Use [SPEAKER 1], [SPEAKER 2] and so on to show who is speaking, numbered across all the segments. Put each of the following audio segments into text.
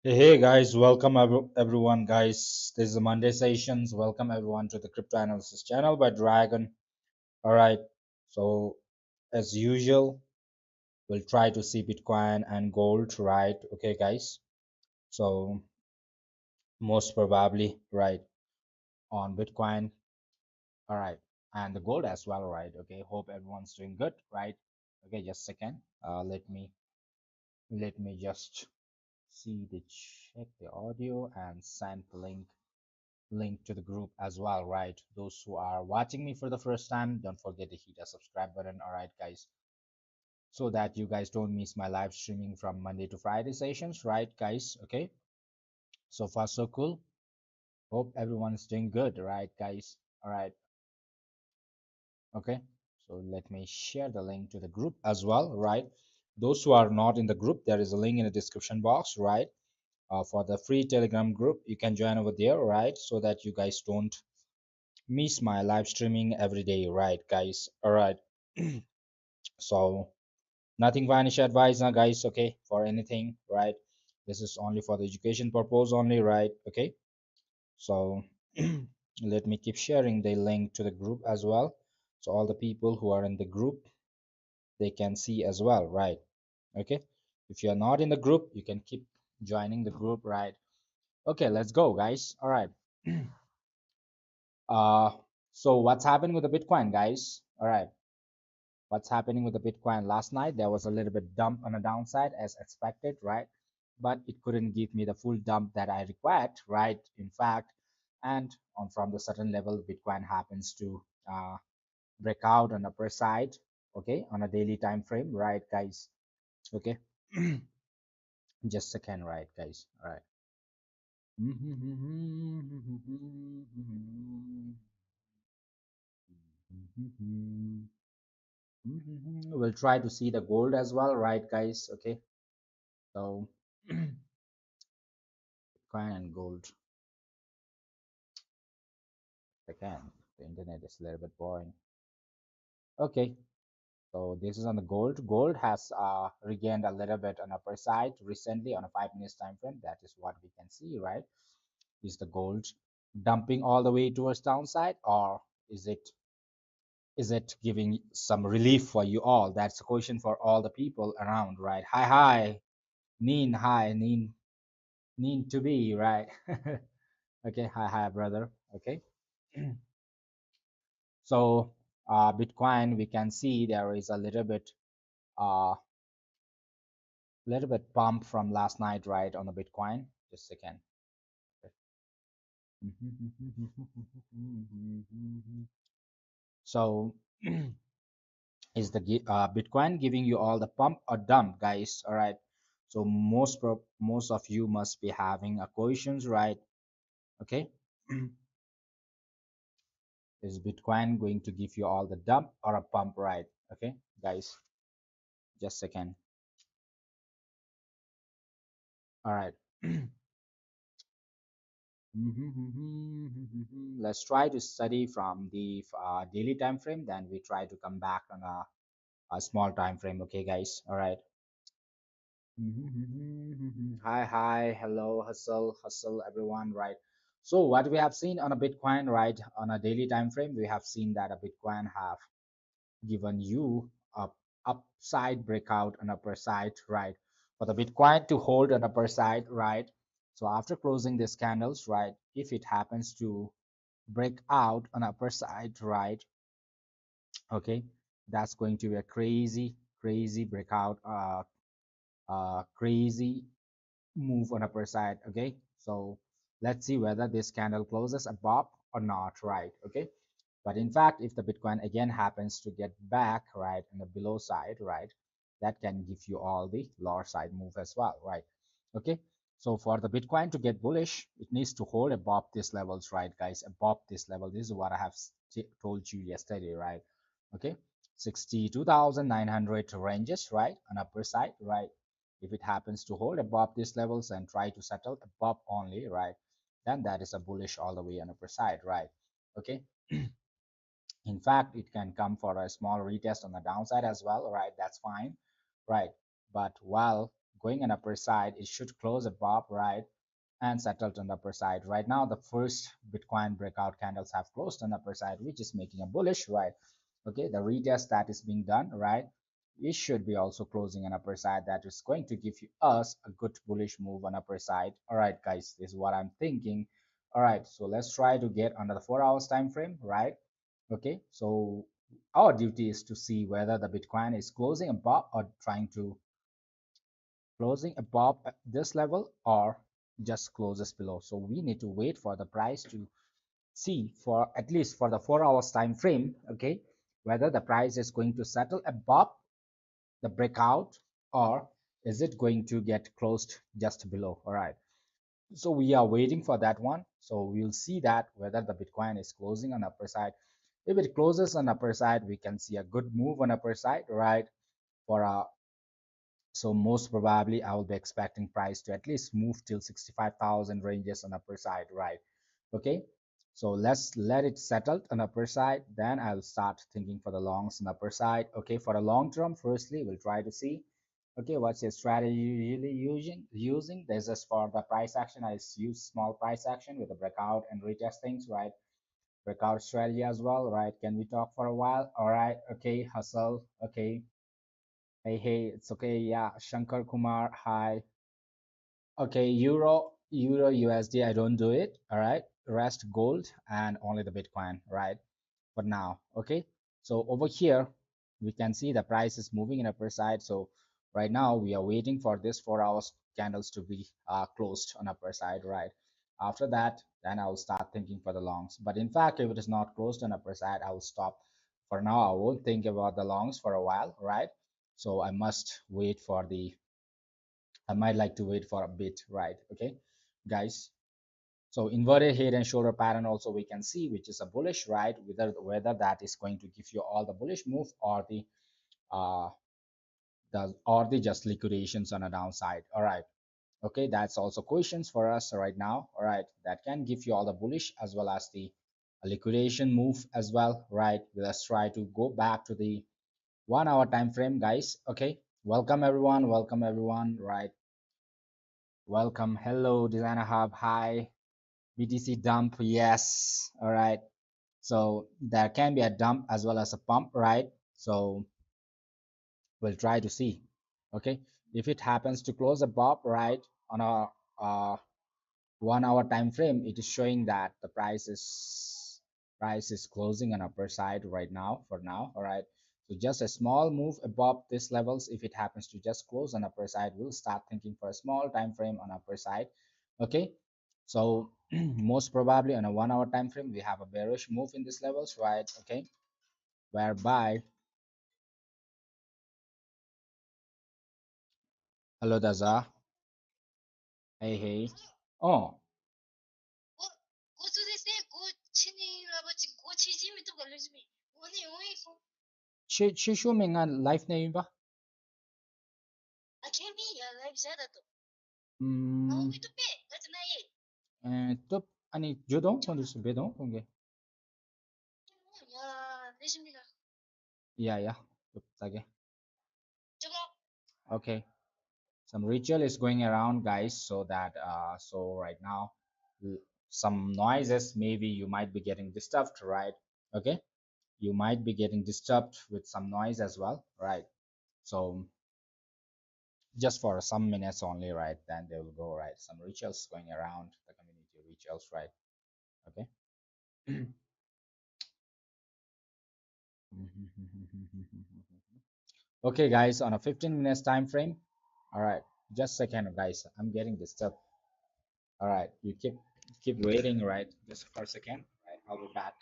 [SPEAKER 1] Hey guys, welcome everyone, guys. This is the Monday sessions. Welcome everyone to the crypto analysis channel by Dragon. All right, so as usual, we'll try to see Bitcoin and gold, right? Okay, guys. So most probably, right, on Bitcoin, all right, and the gold as well, right? Okay, hope everyone's doing good, right? Okay, just a second. Let me just see the check the audio and send the link to the group as well, right? Those who are watching me for the first time, don't forget to hit the subscribe button, all right, guys, so that you guys don't miss my live streaming from Monday to Friday sessions, right, guys? Okay, so far so cool. Hope everyone's doing good, right, guys? All right, okay. So let me share the link to the group as well, right? Those who are not in the group, there is a link in the description box, right? For the free Telegram group, you can join over there, right? So that you guys don't miss my live streaming every day, right, guys? All right. So nothing financial advice now, guys, okay, for anything, right? This is only for the education purpose only, right? Okay, so let me keep sharing the link to the group as well, so all the people who are in the group, they can see as well, right? Okay, if you're not in the group, you can keep joining the group, right? Okay, let's go, guys. All right. uh so what's happening with the Bitcoin, guys? All right, what's happening with the Bitcoin? Last night there was a little bit dump on the downside as expected, right? But it couldn't give me the full dump that I required, right? In fact, and on from the certain level, Bitcoin happens to break out on the upper side, okay, on a daily time frame, right, guys? Okay, just a second, right, guys? All right. We'll try to see the gold as well, right, guys? Okay, so Bitcoin and gold. Again, the internet is a little bit boring. Okay, so this is on the gold. Gold has regained a little bit on upper side recently on a 5 minutes time frame. That is what we can see, right? Is the gold dumping all the way towards downside, or is it giving some relief for you all? That's a question for all the people around, right? Hi, Neen to be, right? Okay, hi, brother. Okay. So Bitcoin, we can see there is a uh, little bit pump from last night, right, on the Bitcoin. Just a second. So is the Bitcoin giving you all the pump or dump, guys? All right. So most of you must be having a questions, right? Okay. Is Bitcoin going to give you all the dump or a pump, right? Okay, guys. Just a second. All right. Let's try to study from the daily time frame, then we try to come back on a small time frame, okay, guys? All right. Hi, hello, hustle, everyone, right? So what we have seen on a Bitcoin, right, on a daily time frame, we have seen that a Bitcoin have given you a upside breakout on upper side, right? For the Bitcoin to hold an upper side, right? So after closing these candles, right, if it happens to break out on upper side, right, okay, that's going to be a crazy breakout, crazy move on upper side. Okay, so let's see whether this candle closes above or not, right? Okay, but in fact, if the Bitcoin again happens to get back, right, on the below side, right, that can give you all the lower side move as well, right? Okay, so for the Bitcoin to get bullish, it needs to hold above these levels, right, guys? Above this level. This is what I have told you yesterday, right? Okay, 62,900 ranges, right, on upper side, right? If it happens to hold above these levels and try to settle above only, right, then that is a bullish all the way on upper side, right? Okay. In fact, it can come for a small retest on the downside as well, right? That's fine, right? But while going on upper side, it should close above, right, and settled on the upper side. Right now, the first Bitcoin breakout candles have closed on the upper side, which is making a bullish, right? Okay, the retest that is being done, right, it should be also closing an upper side. That is going to give you us a good bullish move on upper side. All right, guys, this is what I'm thinking. All right, so let's try to get under the 4 hours time frame, right? Okay, so our duty is to see whether the Bitcoin is closing above or trying to closing above this level or just closes below. So we need to wait for the price to see for at least for the 4 hours time frame, okay, whether the price is going to settle above the breakout or is it going to get closed just below. All right, so we are waiting for that one. So we'll see that whether the Bitcoin is closing on upper side. If it closes on upper side, we can see a good move on upper side, right, for a so most probably I will be expecting price to at least move till 65,000 ranges on upper side, right? Okay, so let's let it settle on upper side, then I'll start thinking for the longs on upper side. Okay, for a long term, firstly we'll try to see, okay, what's your strategy really using. This is for the price action. I use small price action with the breakout and retest things, right? Breakout strategy as well, right? Can we talk for a while? All right, okay, hustle, okay. Hey, it's okay. Yeah, Shankar Kumar. Hi. Okay, Euro USD. I don't do it. All right. Rest gold and only the Bitcoin, right? For now. Okay. So over here, we can see the price is moving in upper side. So right now we are waiting for this 4 hours candles to be closed on upper side, right? After that, then I will start thinking for the longs. But in fact, if it is not closed on upper side, I will stop. For now, I won't think about the longs for a while, right? So I must wait for the I might like to wait for a bit, right? Okay, guys. So inverted head and shoulder pattern also we can see, which is a bullish, right? Whether that is going to give you all the bullish move or uh the just liquidations on a downside. All right. Okay, that's also questions for us right now. All right, that can give you all the bullish as well as the liquidation move as well, right? Let's try to go back to the 1 hour time frame, guys. Okay, welcome everyone, right? Welcome. Hello, Designer Hub. Hi. BTC dump. Yes. All right. So there can be a dump as well as a pump, right? So we'll try to see. Okay. If it happens to close above, right, on a 1 hour time frame, it is showing that the price is closing on upper side right now for now. All right, so just a small move above these levels. If it happens to just close on upper side, we'll start thinking for a small time frame on upper side. Okay, so most probably on a 1 hour time frame we have a bearish move in these levels, right? Okay, whereby hello Daza. Hey. Oh, 去说明啊 live 内容吧。嗯，또 아니 주동 건드스 배동 공개. Yeah. Okay. Okay. Some ritual is going around, guys, so that so right now some noises, maybe you might be getting disturbed, right? Okay, you might be getting disturbed with some noise as well, right? So just for some minutes only, right? Then they will go, right? Some rituals going around the community rituals, right? Okay. Okay, guys, on a 15 minutes time frame. All right, just a second, guys. I'm getting disturbed. All right, you keep waiting, right? Just for a second. Right, I'll be back.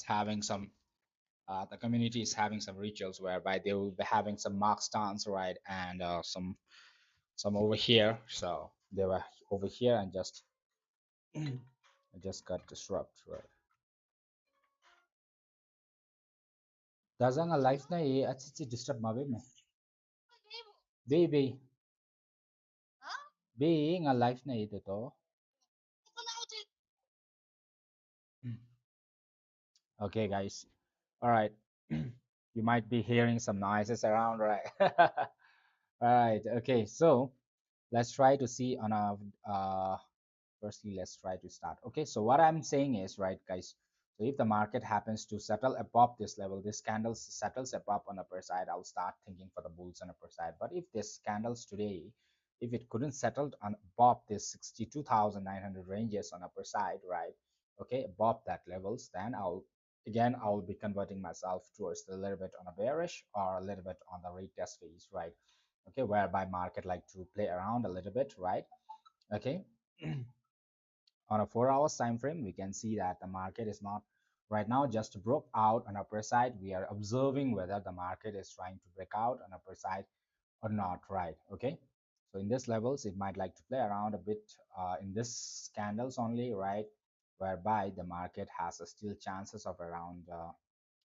[SPEAKER 1] it's having some the community is having some rituals whereby they will be having some mock stance, right, and some over here. So they were over here and just just got disrupted, right. Daza nga life na at si disturb mabe me. Baby, be nga life na ito to. Okay, guys. All right. You might be hearing some noises around, right? All right. Okay. So let's try to see on a firstly, let's try to start. Okay, so what I'm saying is, right, guys, so if the market happens to settle above this level, this candle settles above on upper side, I'll start thinking for the bulls on upper side. But if this candles today, if it couldn't settle on above this 62,900 ranges on upper side, right, okay, above that levels, then I'll be converting myself towards a little bit on a bearish or a little bit on the retest phase, right, okay, whereby market like to play around a little bit, right, okay. On a 4 hours time frame, we can see that the market is not right now just broke out on upper side. We are observing whether the market is trying to break out on upper side or not, right? Okay, so in this levels it might like to play around a bit in this candles only, right, whereby the market has a still chances of around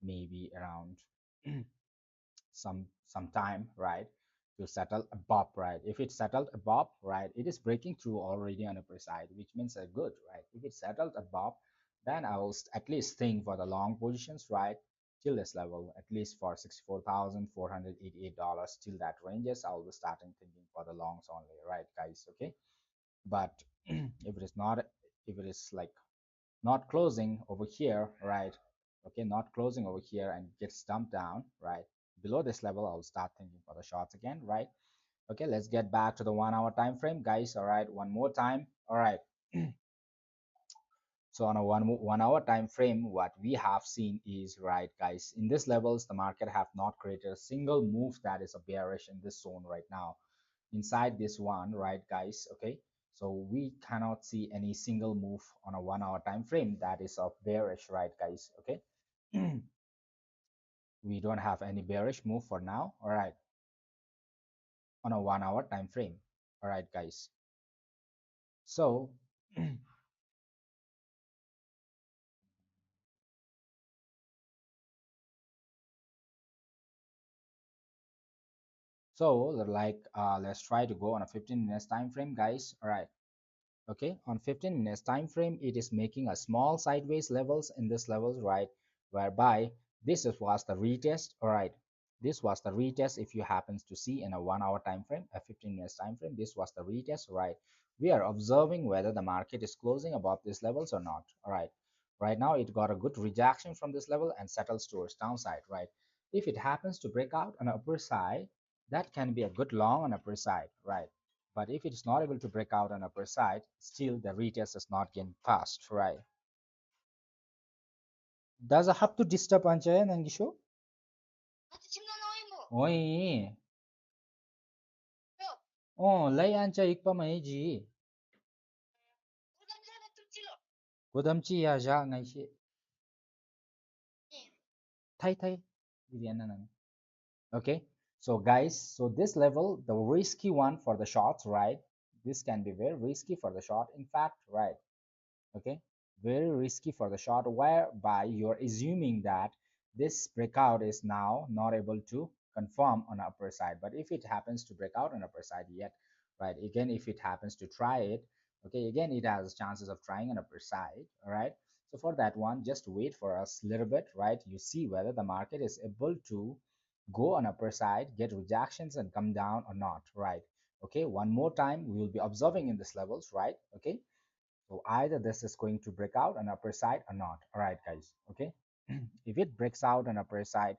[SPEAKER 1] maybe around some time, right, to settle above, right. If it settled above, right, it is breaking through already on upper side, which means a good, right. If it settled above, then I will at least think for the long positions, right, till this level, at least for $64,488 till that ranges, I will be starting thinking for the longs only, right, guys. Okay, but if it is not, if it is like not closing over here, right, okay, not closing over here and gets dumped down, right, below this level, I'll start thinking for the shorts again, right. Okay, let's get back to the 1 hour time frame, guys. All right, one more time. All right. So on a 1 hour time frame, what we have seen is, right, guys, in this levels the market have not created a single move that is a bearish in this zone right now, inside this one, right, guys. Okay, so we cannot see any single move on a 1 hour time frame that is of bearish, right, guys. Okay. We don't have any bearish move for now, all right, on a 1 hour time frame, all right, guys. So so like let's try to go on a 15 minutes time frame, guys. All right. Okay, on 15 minutes time frame, it is making a small sideways levels in this levels, right, whereby was the retest. All right, this was the retest. If you happens to see in a 1 hour time frame, a 15 minutes time frame, this was the retest, right. We are observing whether the market is closing above these levels or not. All right, right now it got a good rejection from this level and settles towards downside, right. If it happens to break out on upper side, that can be a good long on upper side, right. But if it's not able to break out on upper side, still the retest is not getting passed, right? Does it have to disturb Anjaya Nangisho? Oi. Oh, lay Ancha ikpa maiji. Godamchi ya ja ngai shi. Thai thai. Okay. So guys, so this level, the risky one for the shots, right? This can be very risky for the shot. In fact, right? Okay, very risky for the short, whereby you're assuming that this breakout is now not able to confirm on upper side. But if it happens to break out on upper side yet, right, again, if it happens to try it, okay, again, it has chances of trying on upper side. All right, so for that one, just wait for us a little bit, right. You see whether the market is able to go on upper side, get rejections and come down or not, right. Okay, one more time we will be observing in this levels, right. Okay, so either this is going to break out on upper side or not. All right, guys. Okay. If it breaks out on upper side,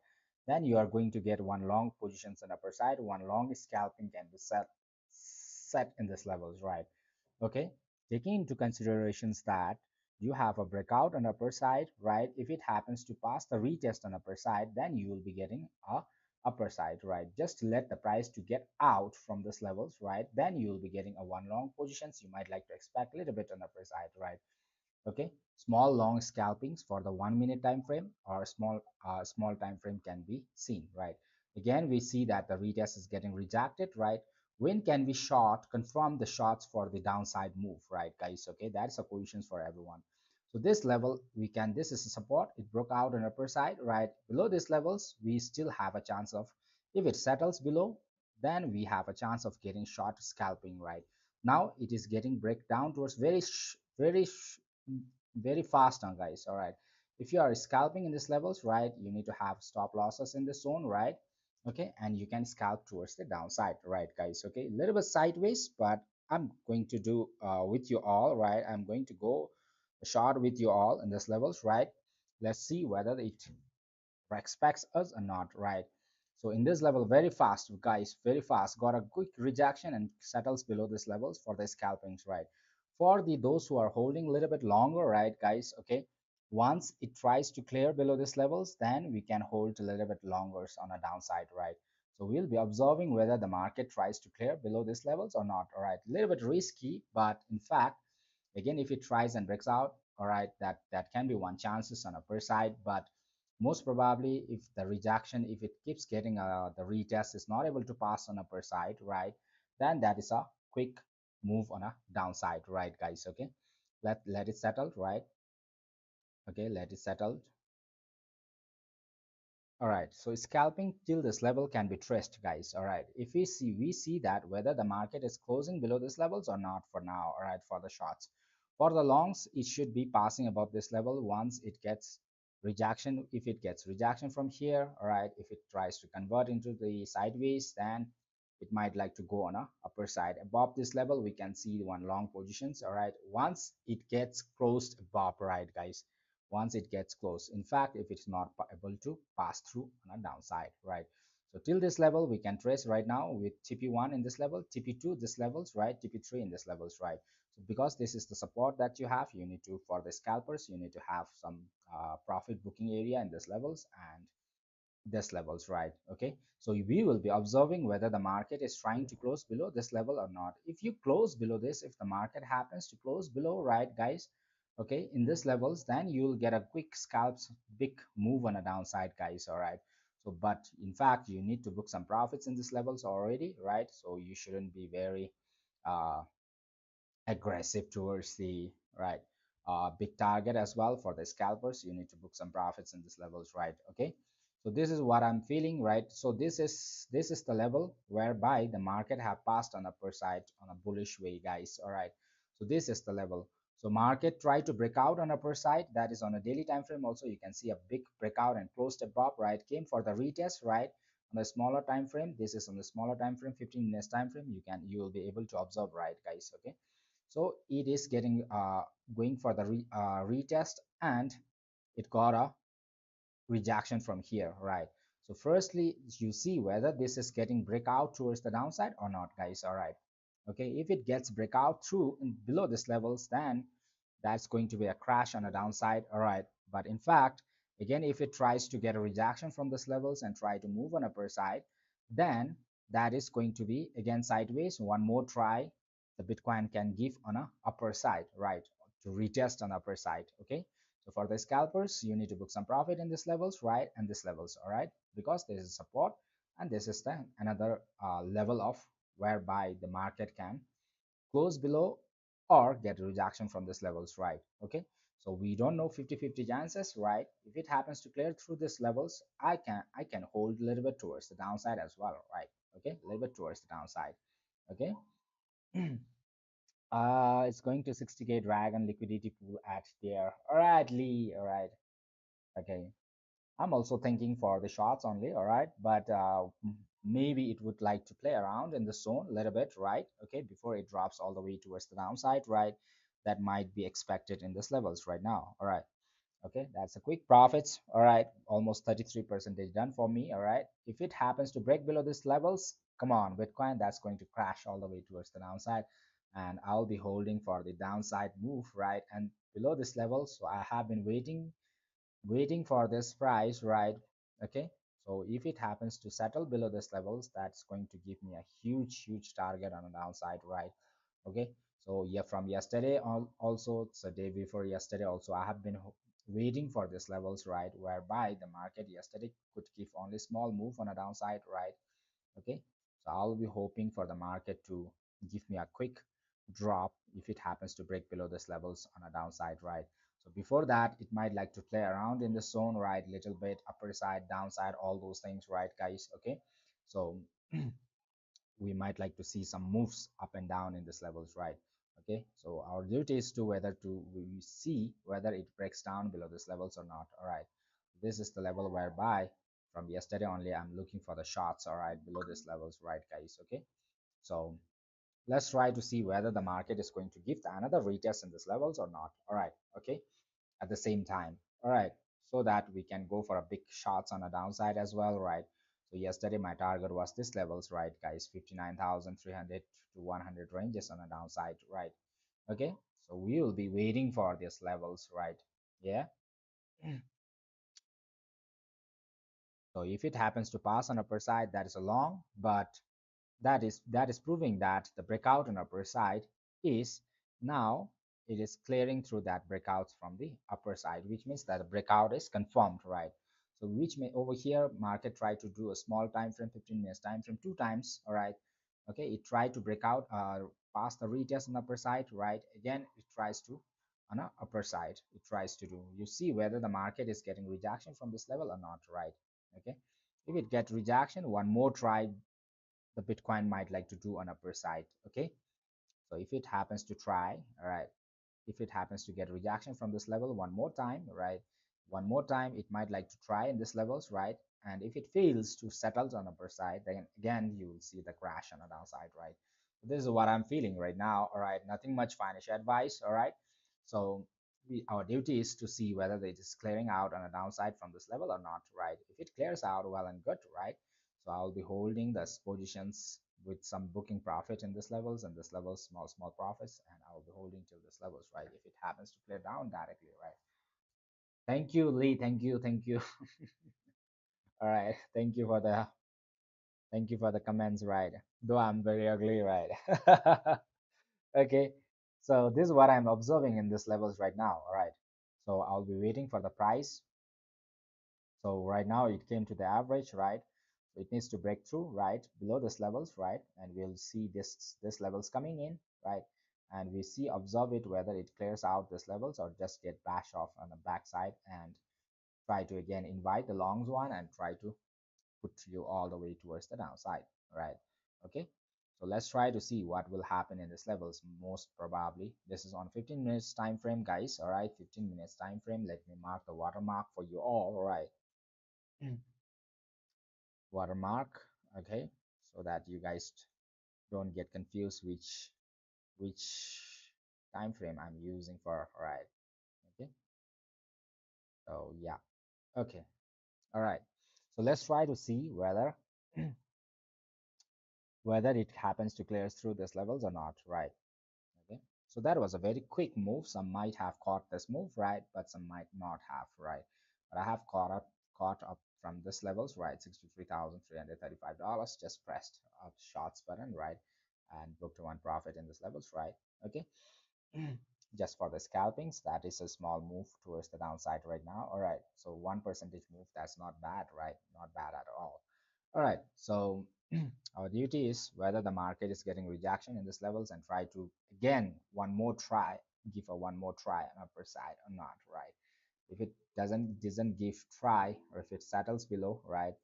[SPEAKER 1] then you are going to get one long positions on upper side, one long scalping can be set in this levels, right? Okay, taking into considerations that you have a breakout on upper side, right? If it happens to pass the retest on upper side, then you will be getting a upper side, right? Just to let the price to get out from this levels, right? Then you will be getting a one long positions. You might like to expect a little bit on upper side, right? Okay, small long scalpings for the 1 minute time frame or small time frame can be seen, right? Again, we see that the retest is getting rejected, right? When can we short confirm the shots for the downside move, right, guys? Okay, that's a positions for everyone. So this level we can, this is a support, it broke out on upper side, right? Below these levels we still have a chance of, if it settles below, then we have a chance of getting short scalping, right? Now it is getting break down towards very fast now, guys. All right, if you are scalping in these levels, right, you need to have stop losses in the zone, right? Okay, and you can scalp towards the downside, right, guys? Okay, a little bit sideways, but I'm going to do with you all, right? I'm going to go short with you all in these levels, right? Let's see whether it respects us or not, right? So in this level, very fast, guys, very fast, got a quick rejection and settles below this levels for the scalpings, right? For the those who are holding a little bit longer, right, guys? Okay, once it tries to clear below this levels, then we can hold a little bit longer on a downside, right? So we'll be observing whether the market tries to clear below these levels or not. All right, a little bit risky, but in fact, again, if it tries and breaks out, all right, that can be one chances on upper side, but most probably if the rejection, if it keeps getting the retest is not able to pass on upper side, right, then that is a quick move on a downside, right, guys? Okay, let it settle, right? Okay, let it settle. All right, so scalping till this level can be traced, guys. All right, if we see that whether the market is closing below these levels or not for now. All right, for the shorts, for the longs, it should be passing above this level once it gets rejection. If it gets rejection from here, all right, if it tries to convert into the sideways, then it might like to go on a upper side above this level. We can see one long positions. All right, once it gets closed above, right, guys, once it gets close, in fact, if it's not able to pass through on a downside, right? So till this level we can trace right now with TP1 in this level, TP2 this levels, right, TP3 in this levels, right? So because this is the support that you have, you need to, for the scalpers, you need to have some profit booking area in this levels and this levels, right? Okay, so we will be observing whether the market is trying to close below this level or not. If you close below this, if the market happens to close below, right, guys, okay, in this levels, then you'll get a quick scalps, big move on a downside, guys. All right, so but in fact you need to book some profits in this levels already, right? So you shouldn't be very uh aggressive towards the right big target as well. For the scalpers, you need to book some profits in these levels, right? Okay, so this is what I'm feeling, right? So this is the level whereby the market have passed on upper side on a bullish way, guys. All right, so this is the level. So market try to break out on upper side, that is on a daily time frame. Also you can see a big breakout and closed above, right, came for the retest, right, on a smaller time frame. This is on the smaller time frame, 15 minutes time frame. You will be able to observe, right, guys? Okay, so it is getting going for the retest, and it got a rejection from here, right? So firstly you see whether this is getting breakout towards the downside or not, guys. All right, okay, if it gets breakout through and below this levels, then that's going to be a crash on a downside. All right, but in fact, again, if it tries to get a rejection from this levels and try to move on upper side, then that is going to be again sideways. One more try the Bitcoin can give on a upper side, right, to retest on upper side. Okay, so for the scalpers, you need to book some profit in these levels, right, and this levels. All right, because this is support and this is the another level of whereby the market can close below or get a rejection from these levels, right? Okay, so we don't know 50-50 chances, right? If it happens to clear through these levels, I can hold a little bit towards the downside as well, right? Okay, a little bit towards the downside. Okay. It's going to 60K dragon liquidity pool at there. All right, Lee. All right. Okay, I'm also thinking for the shots only. All right, but maybe it would like to play around in the zone a little bit, right? Okay, before it drops all the way towards the downside, right? That might be expected in this levels right now. All right, okay, that's a quick profits. All right, almost 33% done for me. All right, if it happens to break below these levels, come on, Bitcoin, that's going to crash all the way towards the downside, and I'll be holding for the downside move, right? And below this level, so I have been waiting for this price, right? Okay, so if it happens to settle below this levels, that's going to give me a huge target on the downside, right? Okay, So yeah, from yesterday on, also it's a day before yesterday also, I have been waiting for these levels, right, whereby the market yesterday could give only small move on a downside, right? Okay, so I'll be hoping for the market to give me a quick drop if it happens to break below this levels on a downside, right? So before that, it might like to play around in the zone, right? Little bit upper side, downside, all those things, right, guys? Okay, so we might like to see some moves up and down in this levels, right? Okay, so our duty is to whether to we see whether it breaks down below this levels or not. All right, this is the level whereby from yesterday only I'm looking for the shots, all right, below this levels, right, guys? Okay, so let's try to see whether the market is going to give another retest in this levels or not. All right, okay, at the same time, all right, so that we can go for a big shots on a downside as well, right? So yesterday my target was this levels, right, guys? 59,300 to 100 ranges on a downside, right? Okay, so we will be waiting for these levels, right? Yeah. So if it happens to pass on upper side, that is a long, but that is proving that the breakout on upper side is now it is clearing through that breakouts from the upper side, which means that the breakout is confirmed, right? So which may over here market try to do a small time frame, 15 minutes time frame, two times, all right? Okay, it tried to break out pass the retest on upper side, right? Again it tries to on a upper side, it tries to do, you see whether the market is getting rejection from this level or not, right? Okay, if it get rejection, one more try the Bitcoin might like to do on upper side. Okay, so if it happens to try, all right, if it happens to get rejection from this level one more time, right, one more time it might like to try in this levels, right? And if it fails to settle on upper side, then again you will see the crash on the downside, right? So this is what I'm feeling right now, all right? Nothing much financial advice, all right? So our duty is to see whether it is clearing out on a downside from this level or not, right? If it clears out, well and good, right? So I'll be holding the positions with some booking profit in this levels and this levels, small profits, and I'll be holding till this levels, right? If it happens to clear down directly, right? Thank you, Lee. Thank you. All right. Thank you for the comments, right? Though I'm very ugly, right? Okay. So this is what I'm observing in this levels right now. All right. So I'll be waiting for the price. So right now it came to the average, right? So it needs to break through, right, below this levels, right? And we'll see this levels coming in, right? And we see observe it whether it clears out this levels or just get bashed off on the backside and try to again invite the longs one and try to put you all the way towards the downside, right? Okay. So let's try to see what will happen in this levels. Most probably this is on 15 minutes time frame, guys. All right, 15 minutes time frame. Let me mark the watermark for you all right? Watermark, okay, so that you guys don't get confused which time frame I'm using for, all right? Okay, so yeah, okay, all right, so let's try to see whether whether it happens to clear through these levels or not, right? Okay, so that was a very quick move. Some might have caught this move, right, but some might not have, right? But I have caught up from this levels, right? $63,335, just pressed a shots button, right, and booked one profit in this levels, right? Okay. Just for the scalpings, that is a small move towards the downside right now. All right, so 1% move, that's not bad, right? Not bad at all. All right, so our duty is whether the market is getting rejection in this levels and try to again one more try, give a one more try on upper side or not, right? If it doesn't give try, or if it settles below, right,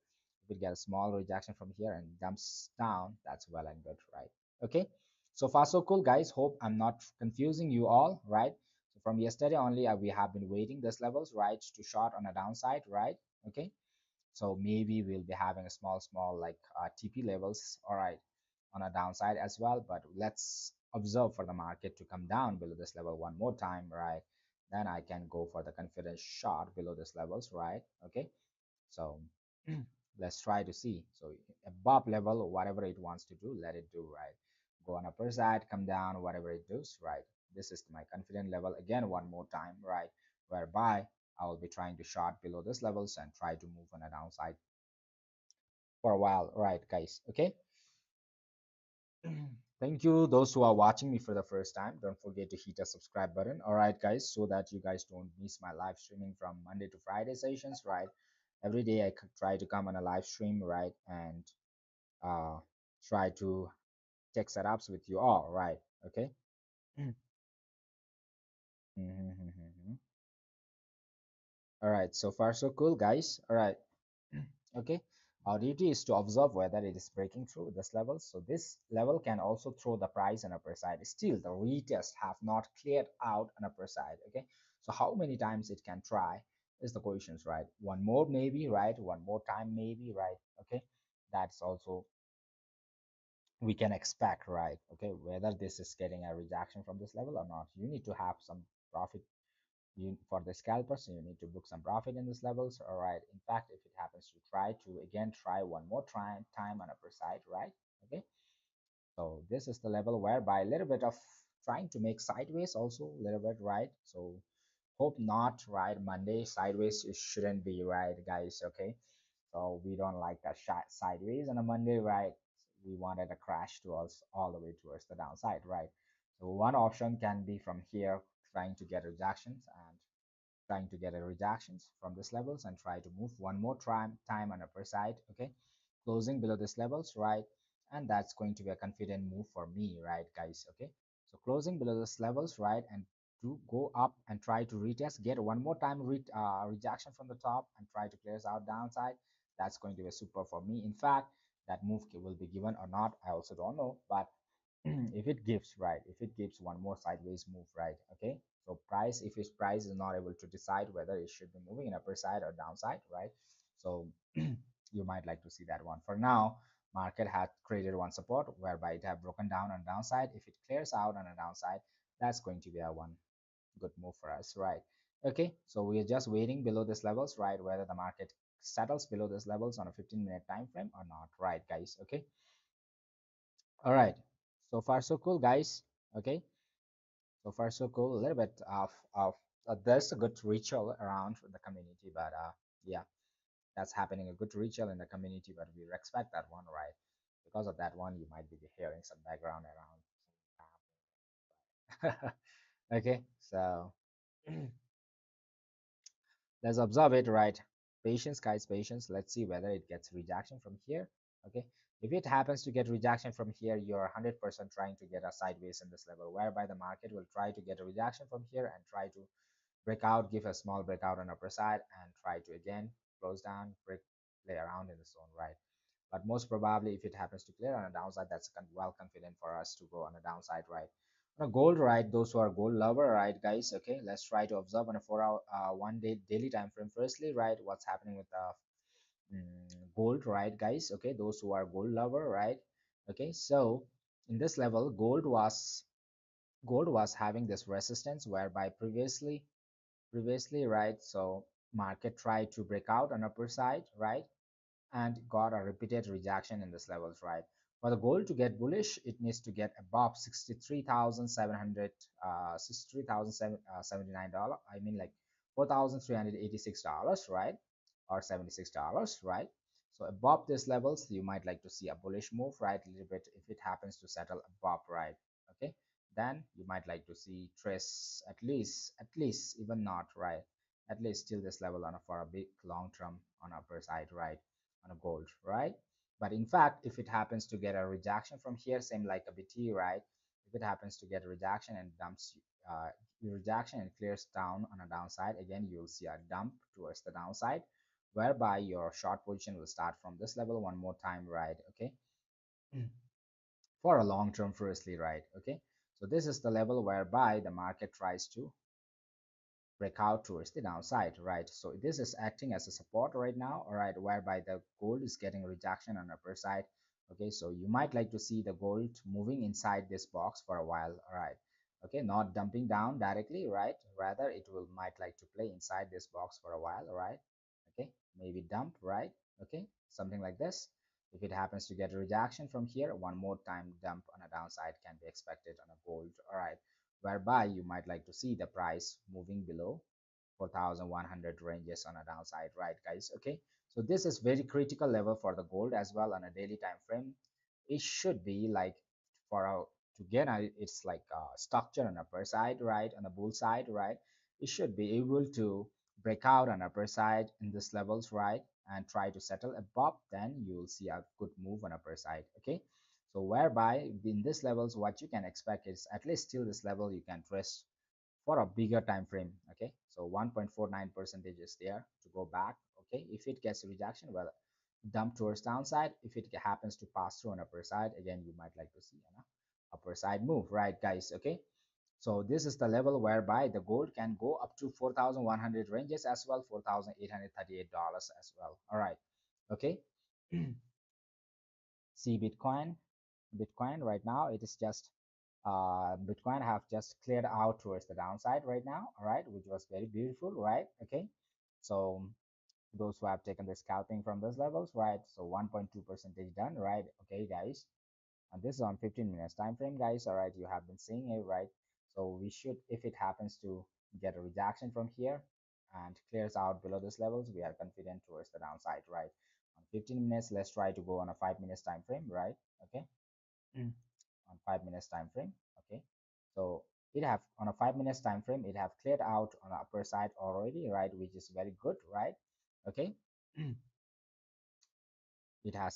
[SPEAKER 1] if it gets a small rejection from here and dumps down, that's well and good, right? Okay, so far so cool, guys. Hope I'm not confusing you all, right? So from yesterday only, we have been waiting this levels, right, to short on a downside, right? Okay, so maybe we'll be having a small like TP levels, all right, on a downside as well, but let's observe for the market to come down below this level one more time, right? Then I can go for the confidence shot below this levels, right? Okay, so let's try to see. So above level or whatever it wants to do, let it do, right? Go on upper side, come down, whatever it does, right? This is my confident level again one more time, right? Whereby I will be trying to short below this levels and try to move on a downside for a while, right, guys? Okay. Thank you, those who are watching me for the first time. Don't forget to hit the subscribe button. All right, guys, so that you guys don't miss my live streaming from Monday to Friday sessions, right? Every day I try to come on a live stream, right? And uh, try to take setups with you all, right? Okay. All right, so far so cool, guys. All right. Okay, our duty is to observe whether it is breaking through this level. So this level can also throw the price on upper side. Still, the retest have not cleared out on upper side. Okay, so how many times it can try is the questions, right? One more maybe, right? One more time maybe, right? Okay, that's also we can expect, right? Okay, whether this is getting a rejection from this level or not. You need to have some profit you for the scalpers, you need to book some profit in these levels. All right, in fact, if it happens to try one more time on upper side, right? Okay, so this is the level whereby a little bit of trying to make sideways also a little bit, right? So hope not, right? Monday sideways, it shouldn't be, right, guys? Okay, so we don't like that sideways on a Monday, right? We wanted a crash to us all the way towards the downside, right? So one option can be from here trying to get rejections and trying to get a rejections from these levels and try to move one more time on upper side. Okay, closing below these levels, right? And that's going to be a confident move for me, right, guys? Okay, so closing below these levels, right, and to go up and try to retest, get one more time rejection from the top and try to clear out downside. That's going to be super for me. In fact, that move will be given or not, I also don't know, but if it gives, right, if it gives one more sideways move, right? Okay, so price, if its price is not able to decide whether it should be moving in upper side or downside, right? So you might like to see that one. For now, market had created one support whereby it have broken down on downside. If it clears out on a downside, that's going to be a one good move for us, right? Okay, so we are just waiting below these levels, right, whether the market settles below these levels on a 15-minute time frame or not, right, guys? Okay, all right, so far so cool, guys. Okay, so far so cool. A little bit of there's a good ritual around the community, but yeah, that's happening, a good ritual in the community, but we respect that one, right? Because of that one, you might be hearing some background around. Okay, so let's observe it, right? Patience, guys, patience. Let's see whether it gets rejection from here. Okay, if it happens to get rejection from here, you're 100% trying to get a sideways in this level, whereby the market will try to get a rejection from here and try to break out, give a small breakout on upper side and try to again close down, break, play around in the zone, right? But most probably if it happens to clear on a downside, that's well confident for us to go on a downside, right? On a gold, right, those who are gold lover, right, guys? Okay, let's try to observe on a 4 hour 1 day daily time frame firstly, right? What's happening with the gold, right, guys? Okay, those who are gold lover, right? Okay, so in this level, gold was having this resistance whereby previously, right? So market tried to break out on upper side, right? And got a repeated rejection in this levels, right? For the gold to get bullish, it needs to get above 63,700, 63,079 dollars. I mean, like $4,386, right? Or $76, right? So above these levels, you might like to see a bullish move, right? A little bit if it happens to settle above, right? Okay, then you might like to see trace at least even not, right? At least till this level on a for a big long term on upper side, right? On a gold, right? But in fact, if it happens to get a rejection from here, same like a BT, right? If it happens to get a rejection and dumps rejection and clears down on a downside, again you'll see a dump towards the downside, whereby your short position will start from this level one more time, right? Okay, for a long term firstly, right? Okay, so this is the level whereby the market tries to break out towards the downside, right? So this is acting as a support right now, all right, whereby the gold is getting rejection on upper side. Okay, so you might like to see the gold moving inside this box for a while, all right? Okay, not dumping down directly, right? Rather it will might like to play inside this box for a while, all right? Okay, maybe dump, right? Okay, something like this. If it happens to get a rejection from here, one more time dump on a downside can be expected on a gold, all right, whereby you might like to see the price moving below 4,100 ranges on a downside, right, guys? Okay, so this is very critical level for the gold as well on a daily time frame. It should be like for a to get a, it's like a structure on upper side, right, on the bull side, right, it should be able to break out on upper side in this levels, right, and try to settle above, then you will see a good move on upper side. Okay, so whereby in this levels what you can expect is at least till this level you can trace for a bigger time frame. Okay, so 1.49 percentage is there to go back. Okay, if it gets rejection, well, dump towards downside. If it happens to pass through an upper side, again you might like to see an upper side move, right guys? Okay, so this is the level whereby the gold can go up to 4,100 ranges as well, $4,838 as well. All right, okay. See Bitcoin right now, it is just Bitcoin have just cleared out towards the downside right now, all right, which was very beautiful, right? Okay, so those who have taken the scalping from those levels, right, so 1.2 percentage done, right? Okay guys, and this is on 15 minutes time frame, guys. All right, you have been seeing it, right? So we should, if it happens to get a rejection from here and clears out below these levels, we are confident towards the downside, right? On 15 minutes, let's try to go on a 5 minutes time frame, right? Okay. Mm. On 5 minutes time frame. Okay, so it have on a 5 minutes time frame, it have cleared out on the upper side already, right, which is very good, right? Okay. It have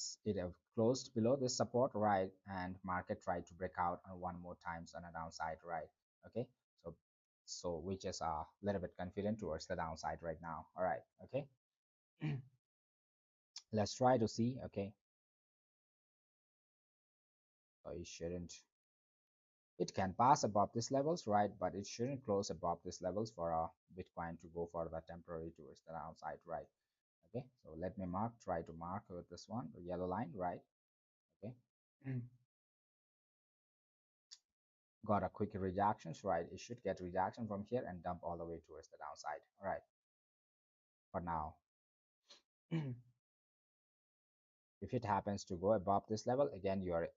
[SPEAKER 1] closed below this support, right, and market tried to break out on one more times on a downside, right? Okay, so which is a little bit confident towards the downside right now. All right, okay. Let's try to see. Okay, so it shouldn't, it can pass above these levels, right, but it shouldn't close above these levels for a Bitcoin to go for the temporary towards the downside, right? Okay, so let me try to mark with this one, the yellow line, right? Okay. Got a quick rejections, right? It should get rejection from here and dump all the way towards the downside. All right, for now. If it happens to go above this level, again you are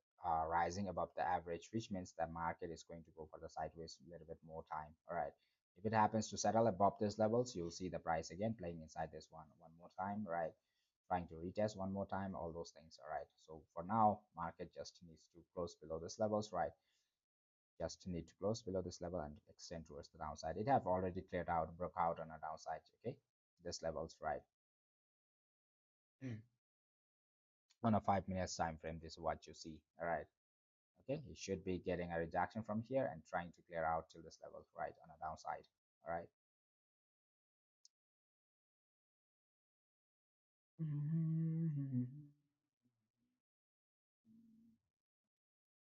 [SPEAKER 1] rising above the average, which means the market is going to go for the sideways a little bit more time. All right, if it happens to settle above these levels, you'll see the price again playing inside this one more time, right, trying to retest one more time, all those things. All right, so for now market just needs to close below these levels, right, just need to close below this level and extend towards the downside. It have already cleared out, broke out on a downside. Okay, this levels, right. On a 5 minutes time frame, this is what you see. All right, okay, you should be getting a rejection from here and trying to clear out till this level, right, on a downside. All right.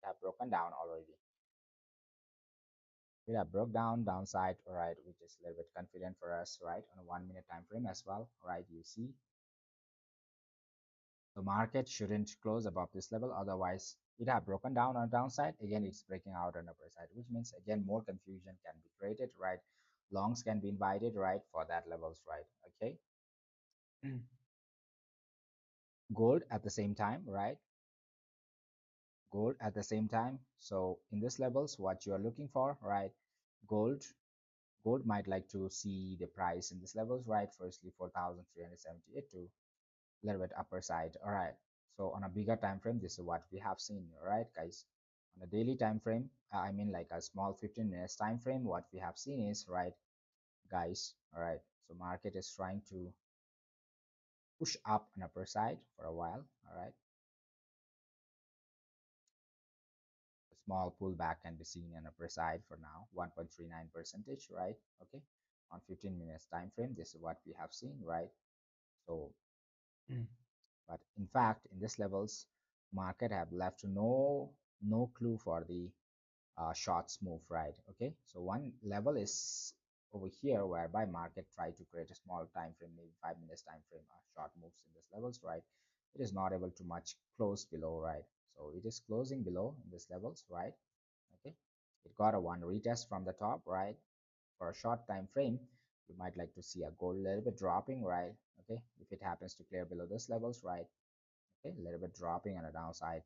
[SPEAKER 1] Have broken down already. We have broke down downside, all right, which is a little bit confident for us, right, on a 1 minute time frame as well. All right, you see the market shouldn't close above this level, otherwise it have broken down on downside, again it's breaking out on upper side, which means again more confusion can be created, right, longs can be invited, right, for that levels, right? Okay. Gold at the same time, right, gold at the same time. So in this levels what you are looking for, right, gold, gold might like to see the price in this levels, right, firstly 4,378 to a little bit upper side. All right, so on a bigger time frame, this is what we have seen. All right guys, on a daily time frame, I mean like a small 15 minutes time frame, what we have seen is, right guys, all right, so market is trying to push up an upper side for a while. All right, a small pullback can be seen on upper side for now, 1.39 percentage, right? Okay, on 15 minutes time frame, this is what we have seen, right? So but in fact in this levels market have left no clue for the shorts move, right? Okay, so one level is over here whereby market try to create a small time frame, maybe 5 minutes time frame, short moves in this levels, right? It is not able to much close below, right? So it is closing below in this levels, right? Okay, it got a one retest from the top, right? For a short time frame you might like to see a gold a little bit dropping, right? Okay, if it happens to clear below this levels, right? Okay, a little bit dropping on a downside.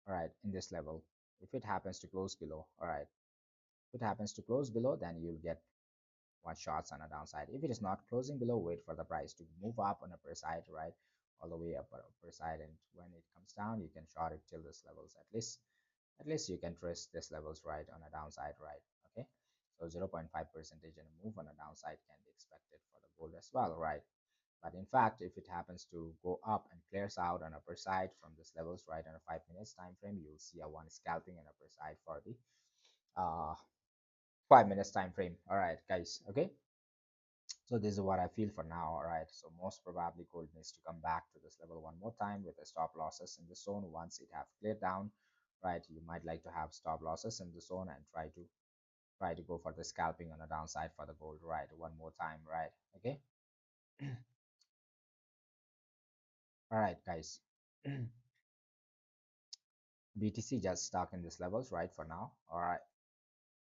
[SPEAKER 1] All right, in this level, if it happens to close below, all right, if it happens to close below, then you'll get one shots on a downside. If it is not closing below, wait for the price to move up on upper side, right, all the way up upper side, and when it comes down you can short it till this levels. At least you can trace this levels right on a downside, right? Okay, so 0.5 percentage in a move on a downside can be expected for the gold as well, right? But in fact, if it happens to go up and clears out on upper side from this levels right on a 5 minutes time frame, you'll see a one scalping and upper side for the 5 minutes time frame. All right, guys. Okay, so this is what I feel for now. All right, so most probably gold needs to come back to this level one more time with the stop losses in the zone once it have cleared down, right? You might like to have stop losses in the zone and try to go for the scalping on the downside for the gold, right? One more time, right? Okay. All right, guys. BTC just stuck in these levels, right? For now. All right,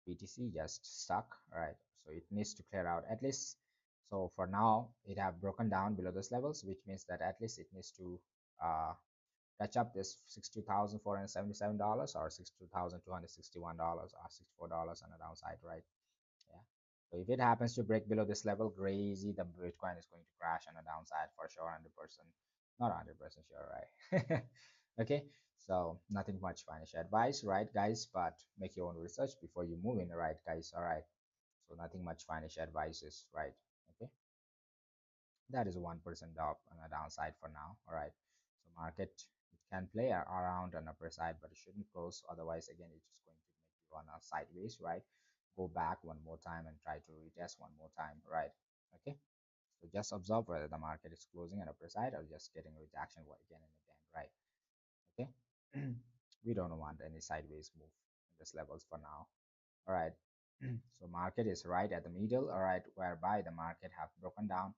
[SPEAKER 1] BTC just stuck, right? So it needs to clear out at least. So for now it have broken down below those levels, which means that at least it needs to uh touch up this $62,477 or $62,261 or $64 on the downside, right? Yeah, so if it happens to break below this level, crazy, the Bitcoin is going to crash on the downside for sure. 100%, not 100% sure, right? Okay, so nothing much financial advice, right, guys? But make your own research before you move in, right, guys? All right, so nothing much financial advice is right. Okay, that is 1% up on the downside for now. All right, so market, it can play around on upper side, but it shouldn't close, otherwise again it's just going to make you run a sideways, right? Go back one more time and try to retest one more time, right? Okay, so just observe whether the market is closing on upper side or just getting rejection again and again, right? Okay. We don't want any sideways move in these levels for now. All right, so market is right at the middle, all right, whereby the market have broken down.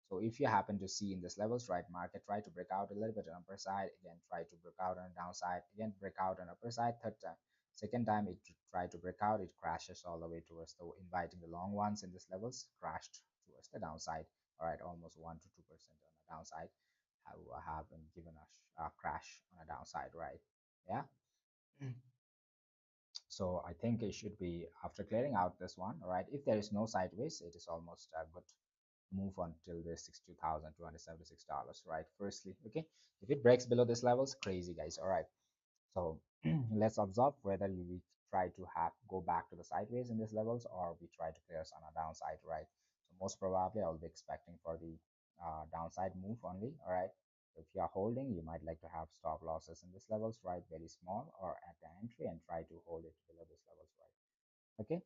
[SPEAKER 1] So if you happen to see in this levels, right, market try to break out a little bit on upper side, again try to break out on the downside, again break out on upper side, third time, second time it try to break out, it crashes all the way towards the inviting the long ones in this levels, crashed towards the downside. All right, almost 1 to 2% on the downside have been given a crash on a downside, right? Yeah. So I think it should be after clearing out this one, all right? If there is no sideways, it is almost a good move until the $62,276, right? Firstly, okay. If it breaks below this levels, crazy, guys. All right. So let's observe whether we try to have go back to the sideways in these levels or we try to clear us on a downside, right? So most probably I'll be expecting for the downside move only, all right? If you are holding, you might like to have stop losses in these levels, right? Very small or at the entry and try to hold it below these levels, right? Okay.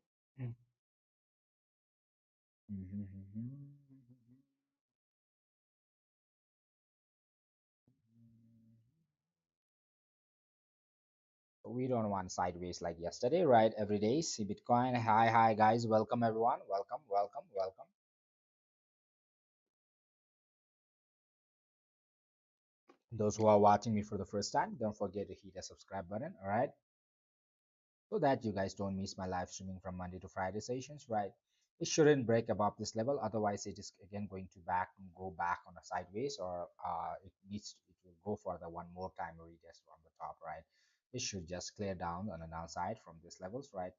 [SPEAKER 1] We don't want sideways like yesterday, right? Every day see Bitcoin. Hi guys, welcome everyone, welcome. Those who are watching me for the first time, don't forget to hit the subscribe button, all right, so that you guys don't miss my live streaming from Monday to Friday sessions, right? It shouldn't break above this level, otherwise it is again going to go back on a sideways, or it will go for the one more time retest from the top, right? It should just clear down on the downside from these levels, right?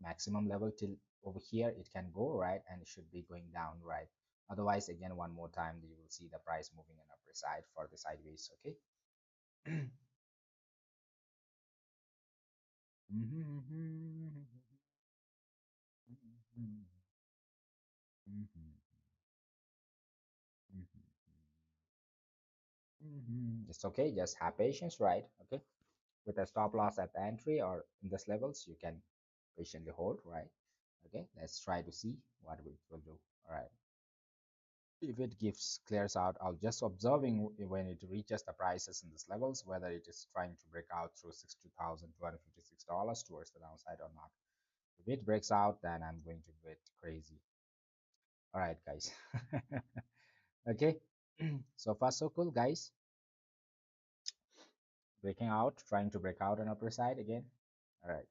[SPEAKER 1] Maximum level till over here it can go, right? And it should be going down, right? Otherwise again one more time you will see the price moving on upper side for the sideways, okay? It's okay, just have patience, right? Okay, with a stop loss at the entry or in this levels, you can patiently hold, right? Okay, let's try to see what it will do. All right, if it gives clears out, I'll just observing when it reaches the prices in these levels, whether it is trying to break out through $62,256 towards the downside or not. If it breaks out, then I'm going to get crazy. All right, guys. Okay, so far so cool, guys. Breaking out, trying to break out on upper side again. All right.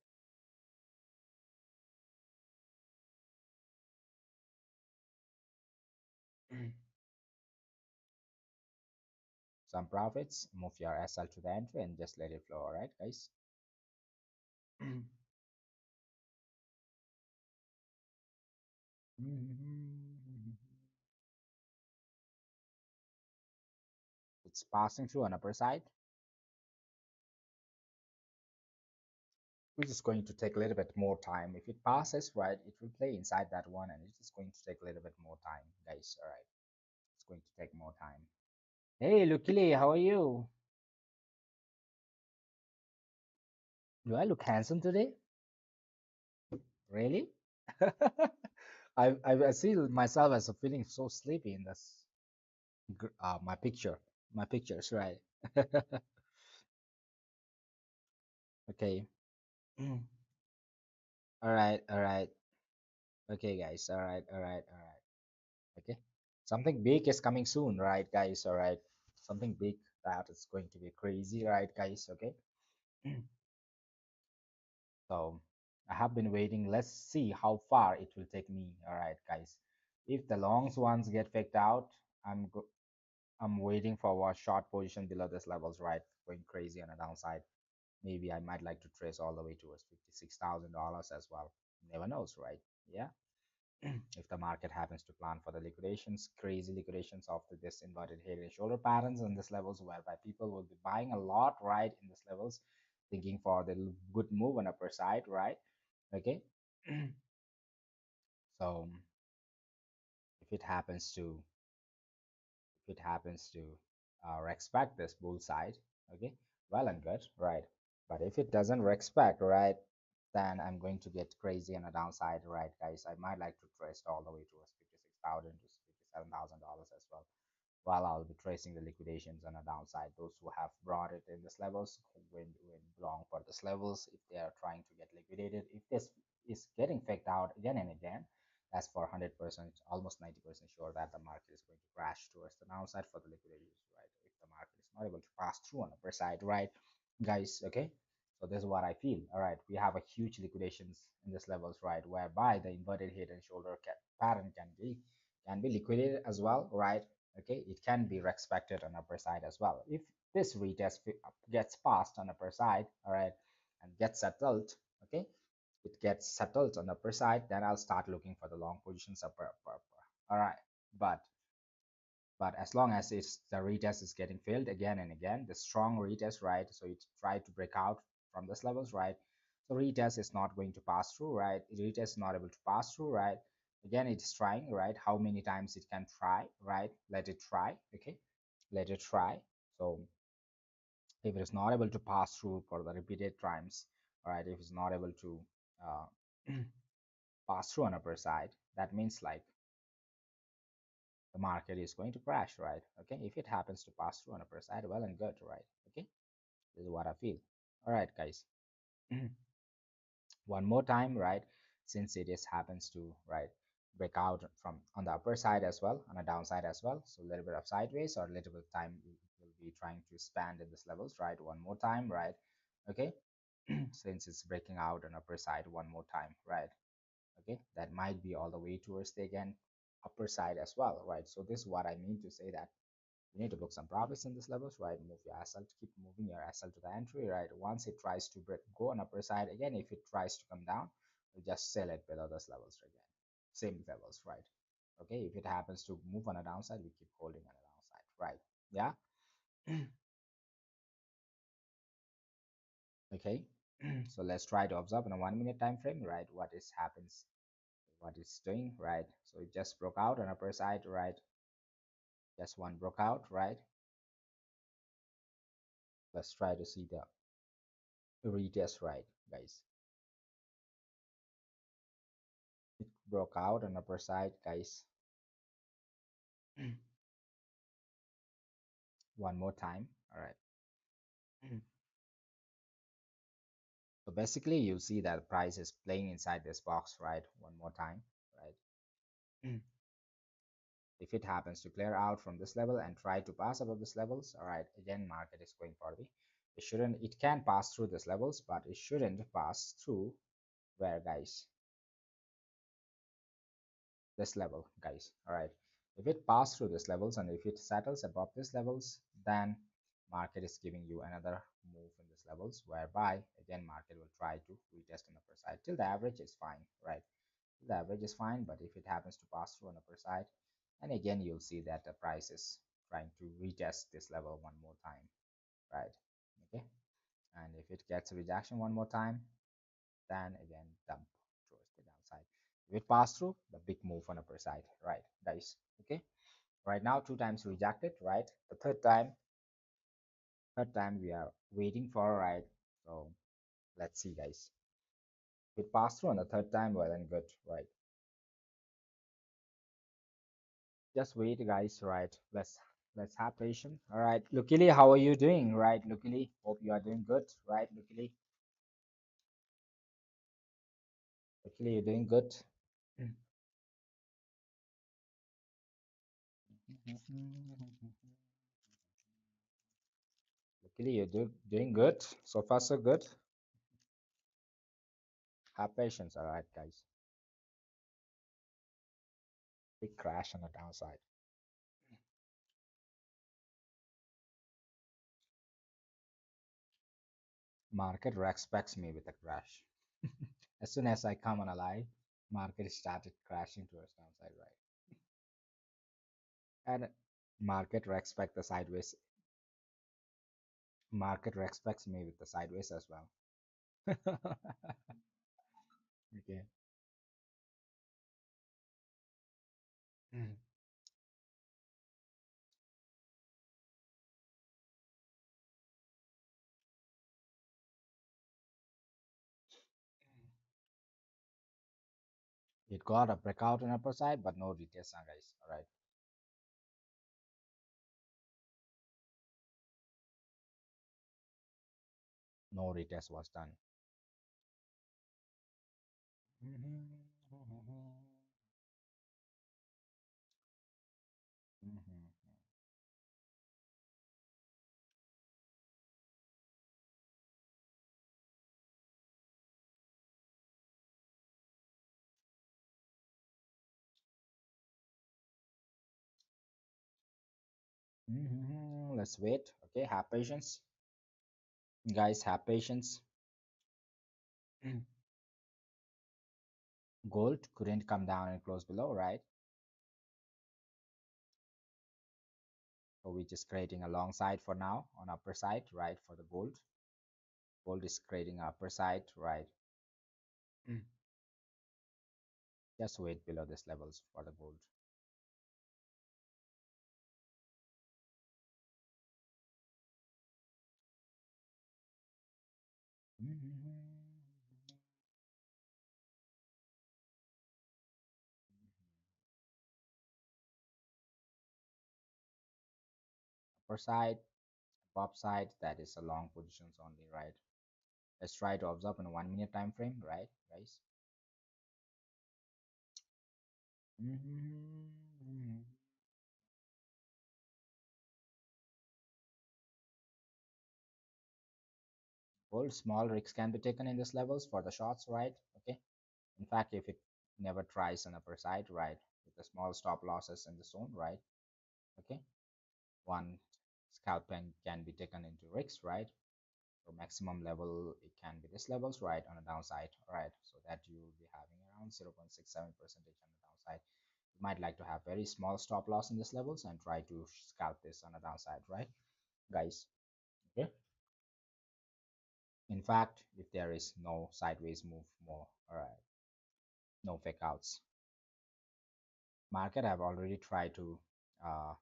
[SPEAKER 1] Some profits, move your SL to the entry and just let it flow. All right, guys. So it's passing through on upper side, which is going to take a little bit more time. If it passes, right, it will play inside that one, and it is going to take a little bit more time, guys. All right, it's going to take more time. Hey, Lukili, how are you? Do I look handsome today? Really? I see myself as a feeling so sleepy in this my picture, my pictures, right? Okay. All right, all right. Okay, guys. All right, all right, all right. Okay. Something big is coming soon, right, guys? All right. Something big that is going to be crazy, right, guys? Okay. So I have been waiting. Let's see how far it will take me. All right, guys. If the longs ones get faked out, I'm waiting for a short position below this levels, right? Going crazy on the downside. Maybe I might like to trace all the way towards $56,000 as well. Never knows, right? Yeah. If the market happens to plan for the liquidations, crazy liquidations of this inverted head and shoulder patterns in this levels, whereby people will be buying a lot, right, in this levels, thinking for the good move on upper side, right? Okay. So if it happens to if it happens to respect this bull side, okay, well and good, right? But if it doesn't respect, right, then I'm going to get crazy on the downside, right, guys? I might like to trace all the way towards 56,000 to $57,000 as well. While I'll be tracing the liquidations on the downside, those who have brought it in this levels, who went long for this levels, if they are trying to get liquidated, if this is getting faked out again and again, that's for 100%, almost 90% sure that the market is going to crash towards the downside for the liquidators, right? If the market is not able to pass through on the upper side, right, guys? Okay. So this is what I feel. All right, we have a huge liquidations in this levels, right, whereby the inverted head and shoulder pattern can be liquidated as well, right? Okay, it can be respected on upper side as well. If this retest gets passed on upper side, all right, and gets settled, okay, it gets settled on upper side, then I'll start looking for the long positions upper. All right, but as long as it's the retest is getting failed again and again, the strong retest, right, so it tried to break out from this levels, right, so retest is not going to pass through, right, retest is not able to pass through, right, again it is trying, right, how many times it can try, right, let it try, okay, let it try. So if it is not able to pass through for the repeated times, all right, if it's not able to uh, pass through on upper side, that means like the market is going to crash, right? Okay, if it happens to pass through on upper side, well and good, right? Okay, this is what I feel. All right, guys. One more time, right? Since it is happens to, right, break out from on the upper side as well, on a downside as well, so a little bit of sideways or a little bit of time will be trying to expand in this levels, right? One more time, right? Okay. Since it's breaking out on upper side one more time, right? Okay, that might be all the way towards the again upper side as well, right? So this is what I mean to say that you need to book some profits in this levels, right? Move your SL, keep moving your SL to the entry, right? Once it tries to break, go on upper side again, if it tries to come down, we just sell it below those levels again, same levels, right? Okay, if it happens to move on a downside, we keep holding on a downside, right? Yeah. Okay. So let's try to observe in a 1 minute time frame, right, what is happens, what it's doing, right? So it just broke out on upper side, right? Just one broke out, right? Let's try to see the retest, right, guys? It broke out on upper side, guys. One more time. All right. So basically you see that price is playing inside this box, right? One more time, right? If it happens to clear out from this level and try to pass above this levels, all right, again market is going for the, it shouldn't, it can pass through this levels, but it shouldn't pass through where, guys? This level, guys. All right, if it passes through this levels and if it settles above this levels, then market is giving you another move in this levels, whereby again market will try to retest on the upper side till the average is fine, right? The average is fine, but if it happens to pass through on the upper side, and again you'll see that the price is trying to retest this level one more time, right? Okay, and if it gets a rejection one more time, then again dump towards the downside. If it pass through, the big move on upper side, right, guys? Okay, right now two times rejected, right? The third time we are waiting for, right? So let's see, guys. If it pass through on the third time, well and good, right? Just wait, guys, right? Let's have patience. All right, luckily, how are you doing? Right, luckily, hope you are doing good, right? Luckily, you're doing good. Luckily, doing good. So far, so good. Have patience, all right, guys. Big crash on the downside. Market respects me with a crash. As soon as I come on a live, market started crashing towards downside, right? And market respect the sideways. Market respects me with the sideways as well. Okay. Mhm. It got a breakout on upper side, but no retest, guys. All right. No retest was done. Mhm. Mhm. Let's wait. Okay, have patience, guys. Have patience. Gold couldn't come down and close below, right? So we're just creating a long side for now on upper side, right? For the gold, gold is creating upper side, right? Just wait below these levels for the gold. Upper side, above side, that is a long positions only, right? Let's try to observe in a 1 minute time frame, right, guys? Gold small risks can be taken in these levels for the shots, right? Okay. In fact, if it never tries an upper side, right, with the small stop losses in the zone, right? Okay, one scalp can be taken into risks, right? So maximum level it can be this levels, right, on the downside, right? So that you will be having around 0.67% on the downside. You might like to have very small stop loss in this levels and try to scalp this on the downside, right, guys? Okay. In fact, if there is no sideways move more, all right, no fake outs. Market have already tried to uh,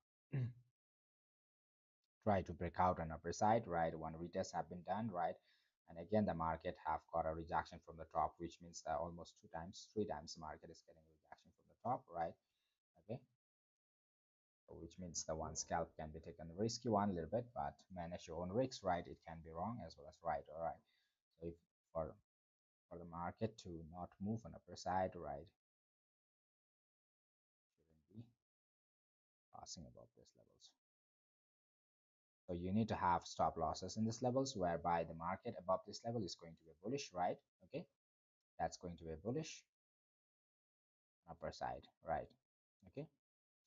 [SPEAKER 1] try to break out on upper side, right? One retests have been done, right? And again, the market have got a rejection from the top, which means that almost two times, three times the market is getting rejection from the top, right? Okay, so which means the one scalp can be taken risky one a little bit, but manage your own risks, right? It can be wrong as well as right, all right. So if for the market to not move on upper side, right, shouldn't be passing above these levels. So you need to have stop losses in these levels, whereby the market above this level is going to be bullish, right? Okay, that's going to be bullish upper side, right? Okay,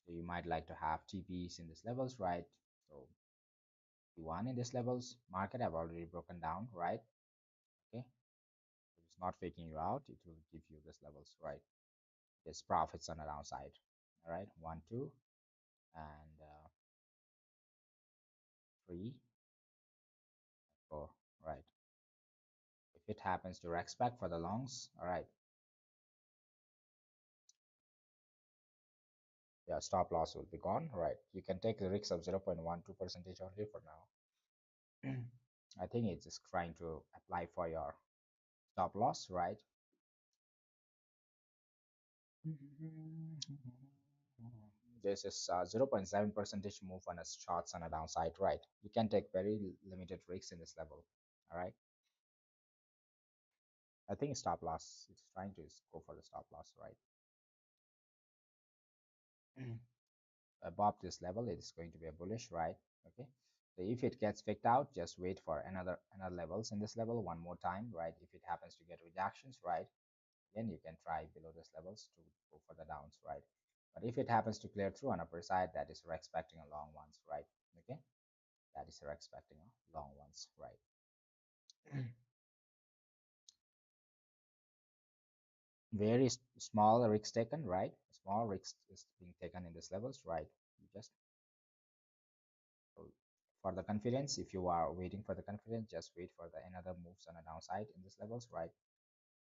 [SPEAKER 1] so you might like to have TPs in these levels, right? So T1 in these levels, market have already broken down, right? Okay, it's not faking you out, it will give you these levels, right? There's profits on the downside, all right? 1 2 and 3, 4, right? If it happens to respect for the longs, all right, yeah, stop loss will be gone, right? You can take the risk of 0.12 percentage only for now. I think it's just trying to apply for your stop loss, right? This is 0.7 percentage move on a shorts on a downside, right? You can take very limited risks in this level, all right? I think stop loss, it's trying to go for the stop loss, right? Above this level, it is going to be a bullish, right? Okay, so if it gets faked out, just wait for another levels in this level one more time, right? If it happens to get rejections, right, then you can try below this levels to go for the downs, right? But if it happens to clear through on upper side, that is we're expecting a long ones, right? Okay, that is we're expecting a long ones, right? Very small risks taken, right? Small risks is being taken in these levels, right? You just for the confidence, if you are waiting for the confidence, just wait for the another moves on a downside in these levels, right?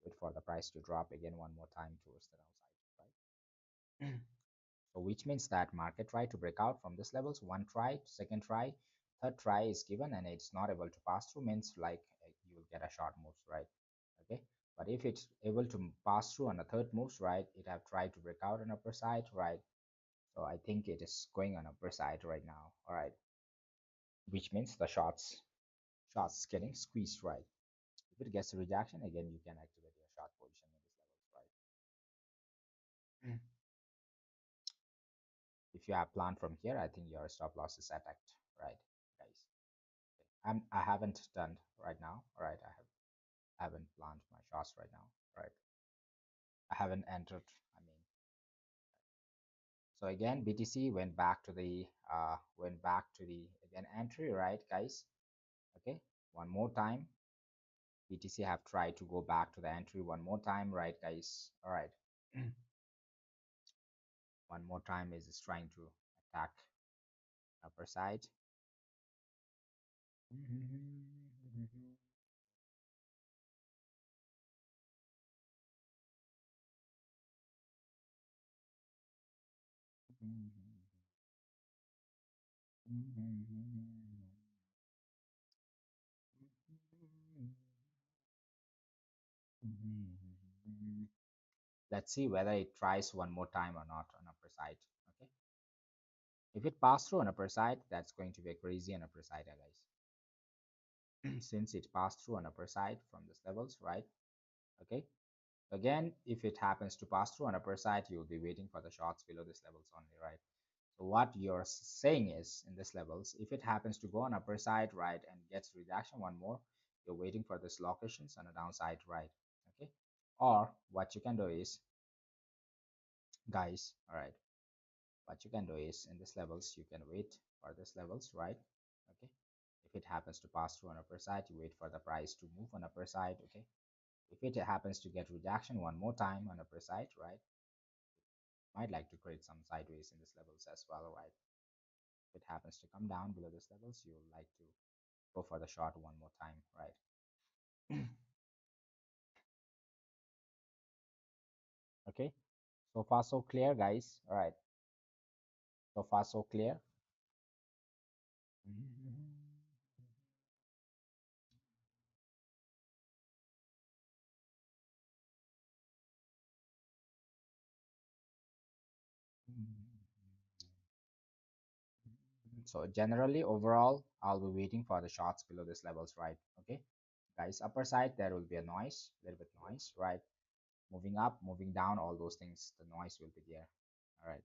[SPEAKER 1] Wait for the price to drop again one more time towards the downside, right? So which means that market try to break out from these levels, one try, second try, third try is given and it's not able to pass through, means like you will get a short moves, right? Okay, but if it's able to pass through on a third moves, right, it have tried to break out on upper side, right? So I think it is going on upper side right now, all right, which means the shots getting squeezed, right? If it gets a rejection, again, you can activate your short position in these levels, right? If you have planned from here, I think your stop loss is attacked, right, guys? Okay. I haven't done right now, all right? I haven't planned my shots right now, right? I haven't entered. I mean, so again, BTC went back to the again entry, right, guys? Okay, one more time. BTC have tried to go back to the entry one more time, right, guys? All right. One more time is trying to attack upper side. Let's see whether it tries one more time or not on upper side. Okay, if it passed through on upper side, that's going to be a crazy on upper side, guys. Since it passed through on upper side from these levels, right? Okay, again, if it happens to pass through on upper side, you'll be waiting for the shots below these levels only, right? So what you're saying is in this levels, if it happens to go on upper side, right, and gets rejection one more, you're waiting for this locations on a downside, right? Okay, or what you can do is, guys, all right, what you can do is in this levels you can wait for this levels, right? Okay, if it happens to pass through on upper side, you wait for the price to move on upper side. Okay, if it happens to get rejection one more time on upper side, right, might like to create some sideways in this levels as well, right? If it happens to come down below this levels, you would like to go for the short one more time, right? Okay, so far so clear, guys. All right, so far so clear. So generally overall, I'll be waiting for the shots below this levels, right? Okay, guys, upper side there will be a noise, a little bit noise, right? Moving up, moving down, all those things, the noise will be there. All right.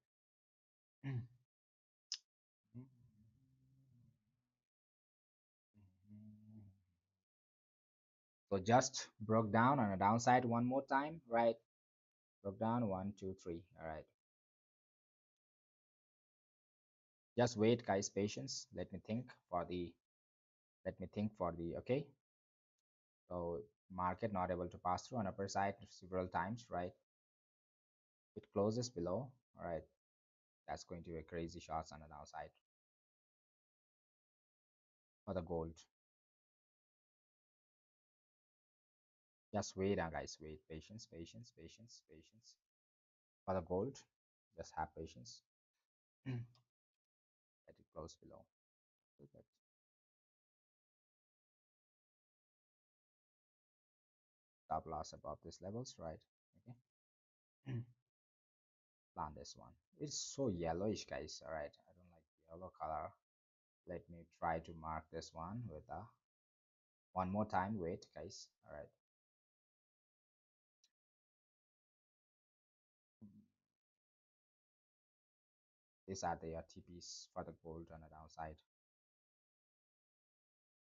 [SPEAKER 1] So just broke down on a downside one more time, right? Broke down one, two, three. All right. Just wait, guys, patience. Let me think for the okay. So market not able to pass through on upper side several times, right? It closes below. All right. That's going to be a crazy shots on the downside. for the gold. Just wait, guys, wait. Patience, patience, patience, patience. For the gold, just have patience. Let it close below. Perfect. Stop loss above these levels, right? Okay. Plan this one. It's so yellowish, guys. All right. I don't like yellow color. Let me try to mark this one with a one more time. Wait, guys. All right. These are the TPs for the gold on the downside.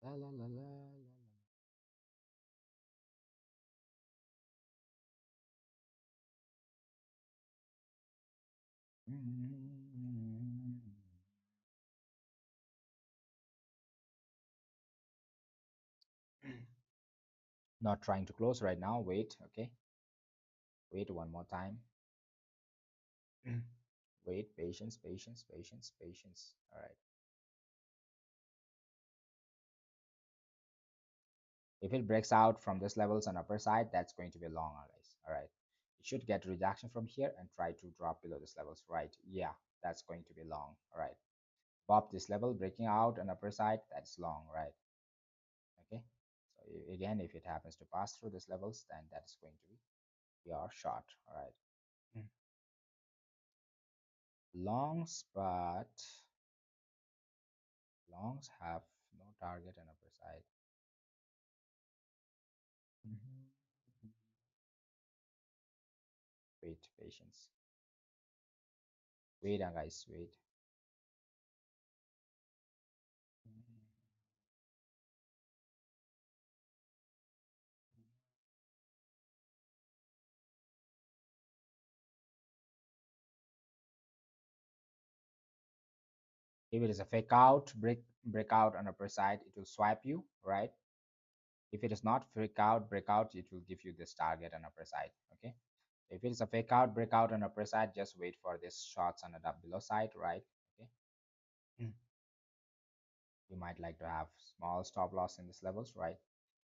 [SPEAKER 1] La, la, la, la, la. Mm. Not trying to close right now. Wait. Okay. Wait one more time. Wait. Patience. Patience. Patience. Patience. All right. If it breaks out from this levels on upper side, that's going to be long, guys. All right. It should get rejection from here and try to drop below this levels, right? Yeah, that's going to be long. All right. Pop this level, breaking out on upper side, that's long, right? Okay. So again, if it happens to pass through these levels, then that is going to be your short. All right. Mm. Longs, but longs have no target on upper side. Mhm. Wait, patience. Wait, guys, wait. Mhm. If it is a fake out, breakout on upper side, it will swipe you, right? If it is not fake out, breakout, it will give you this target on upper side. Okay. If it is a fake out, breakout on upper side, just wait for this shots on the below side, right? Okay. Mm. You might like to have small stop loss in these levels, right?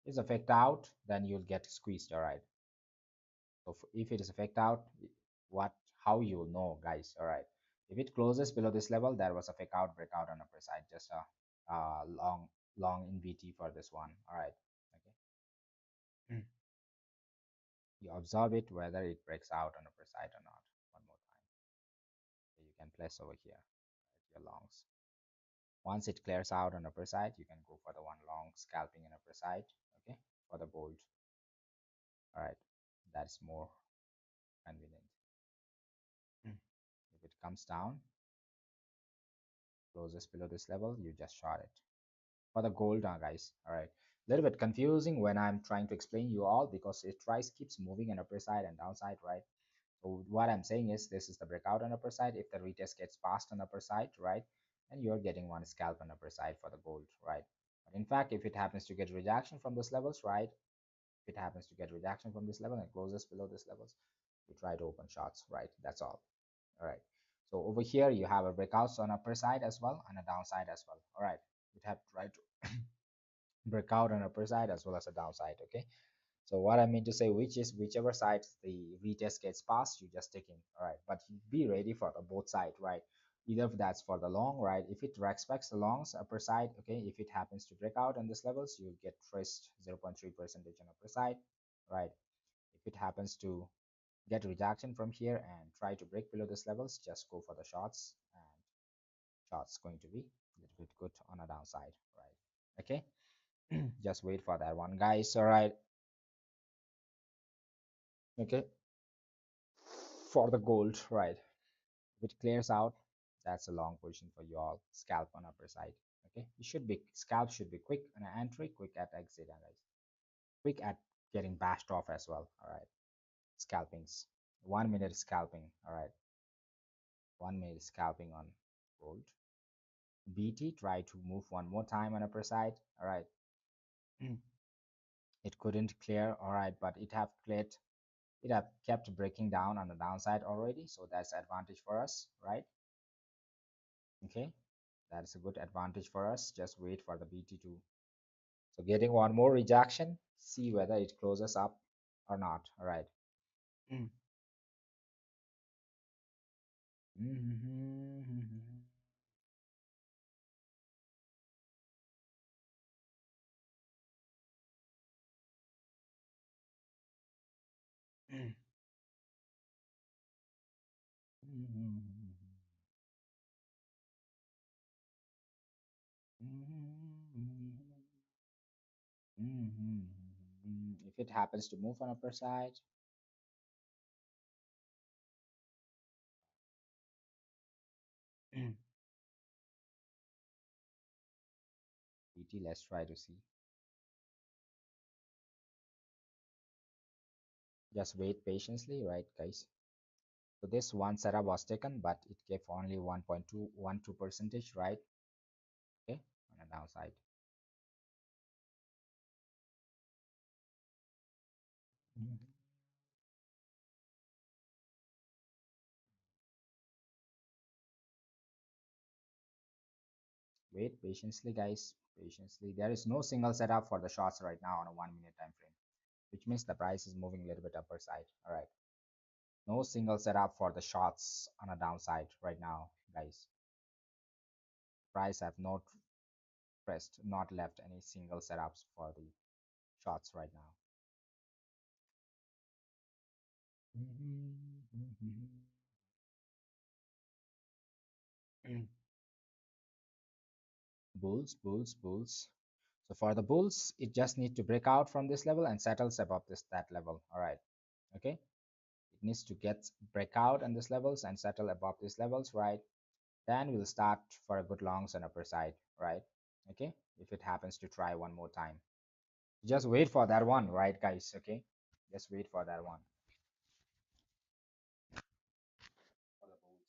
[SPEAKER 1] If it's a fake out, then you'll get squeezed, all right? So if it is a fake out, what how you will know, guys, all right? If it closes below this level, there was a fake out, breakout on upper side, just a long in BT for this one, all right? Okay. Mm. You observe it whether it breaks out on upper side or not. One more time. So you can place over here, right, your longs. Once it clears out on upper side, you can go for the one long scalping in upper side, okay, for the gold. All right, that's more convenient. Mm. If it comes down, closes below this level, you just short it. For the gold, guys, all right. A little bit confusing when I'm trying to explain you all because it tries keeps moving on upper side and downside, right? So what I'm saying is this is the breakout on upper side. If the retest gets passed on upper side, right, and you're getting one scalp on upper side for the gold, right? But in fact, if it happens to get rejection from those levels, right, if it happens to get rejection from this level and closes below this levels, you try to open shots, right? That's all right. So over here you have a breakouts on upper side as well and a downside as well. All right, you have to try to break out on upper side as well as a downside. Okay, so what I mean to say, which is whichever side the retest gets passed, you just take in. All right, but be ready for the both side, right? Either if that's for the long, right? If it respects the longs upper side, okay, if it happens to break out on this levels, you get traced 0.3% on upper side, right? If it happens to get rejection from here and try to break below this levels, just go for the shots, and shots going to be a little bit good on a downside, right? Okay. Just wait for that one, guys. All right. Okay. For the gold, right? If it clears out, that's a long position for you all. Scalp on upper side. Okay. You should be scalp should be quick on entry, quick at exit, and guys, quick at getting bashed off as well. All right. Scalpings. 1 minute scalping. All right. 1 minute scalping on gold. BT try to move one more time on upper side. All right. It couldn't clear. All right, but it have cleared. It have kept breaking down on the downside already, so that's advantage for us, right? Okay, That's a good advantage for us. Just wait for the BT2. So getting one more rejection, see whether it closes up or not. All right. Mm. If it happens to move on upper side, BT, let's try to see. Just wait patiently, right, guys? So this one setup was taken, but it gave only 1.212 percentage, right? Okay, on the downside. Mhm. Wait patiently, guys. Patiently. There is no single setup for the shorts right now on a 1 minute time frame, which means the price is moving a little bit upper side. All right. No single setup for the shorts on a downside right now, guys. Price have not pressed, not left any single setups for the shorts right now. Bulls, bulls, bulls. So for the bulls, it just need to break out from this level and settles above this that level. All right. Okay. It needs to get break out on these levels and settle above these levels, right? Then we'll start for a good longs and upper side, right? Okay. If it happens to try one more time, just wait for that one, right, guys? Okay. Just wait for that one. For the bulls.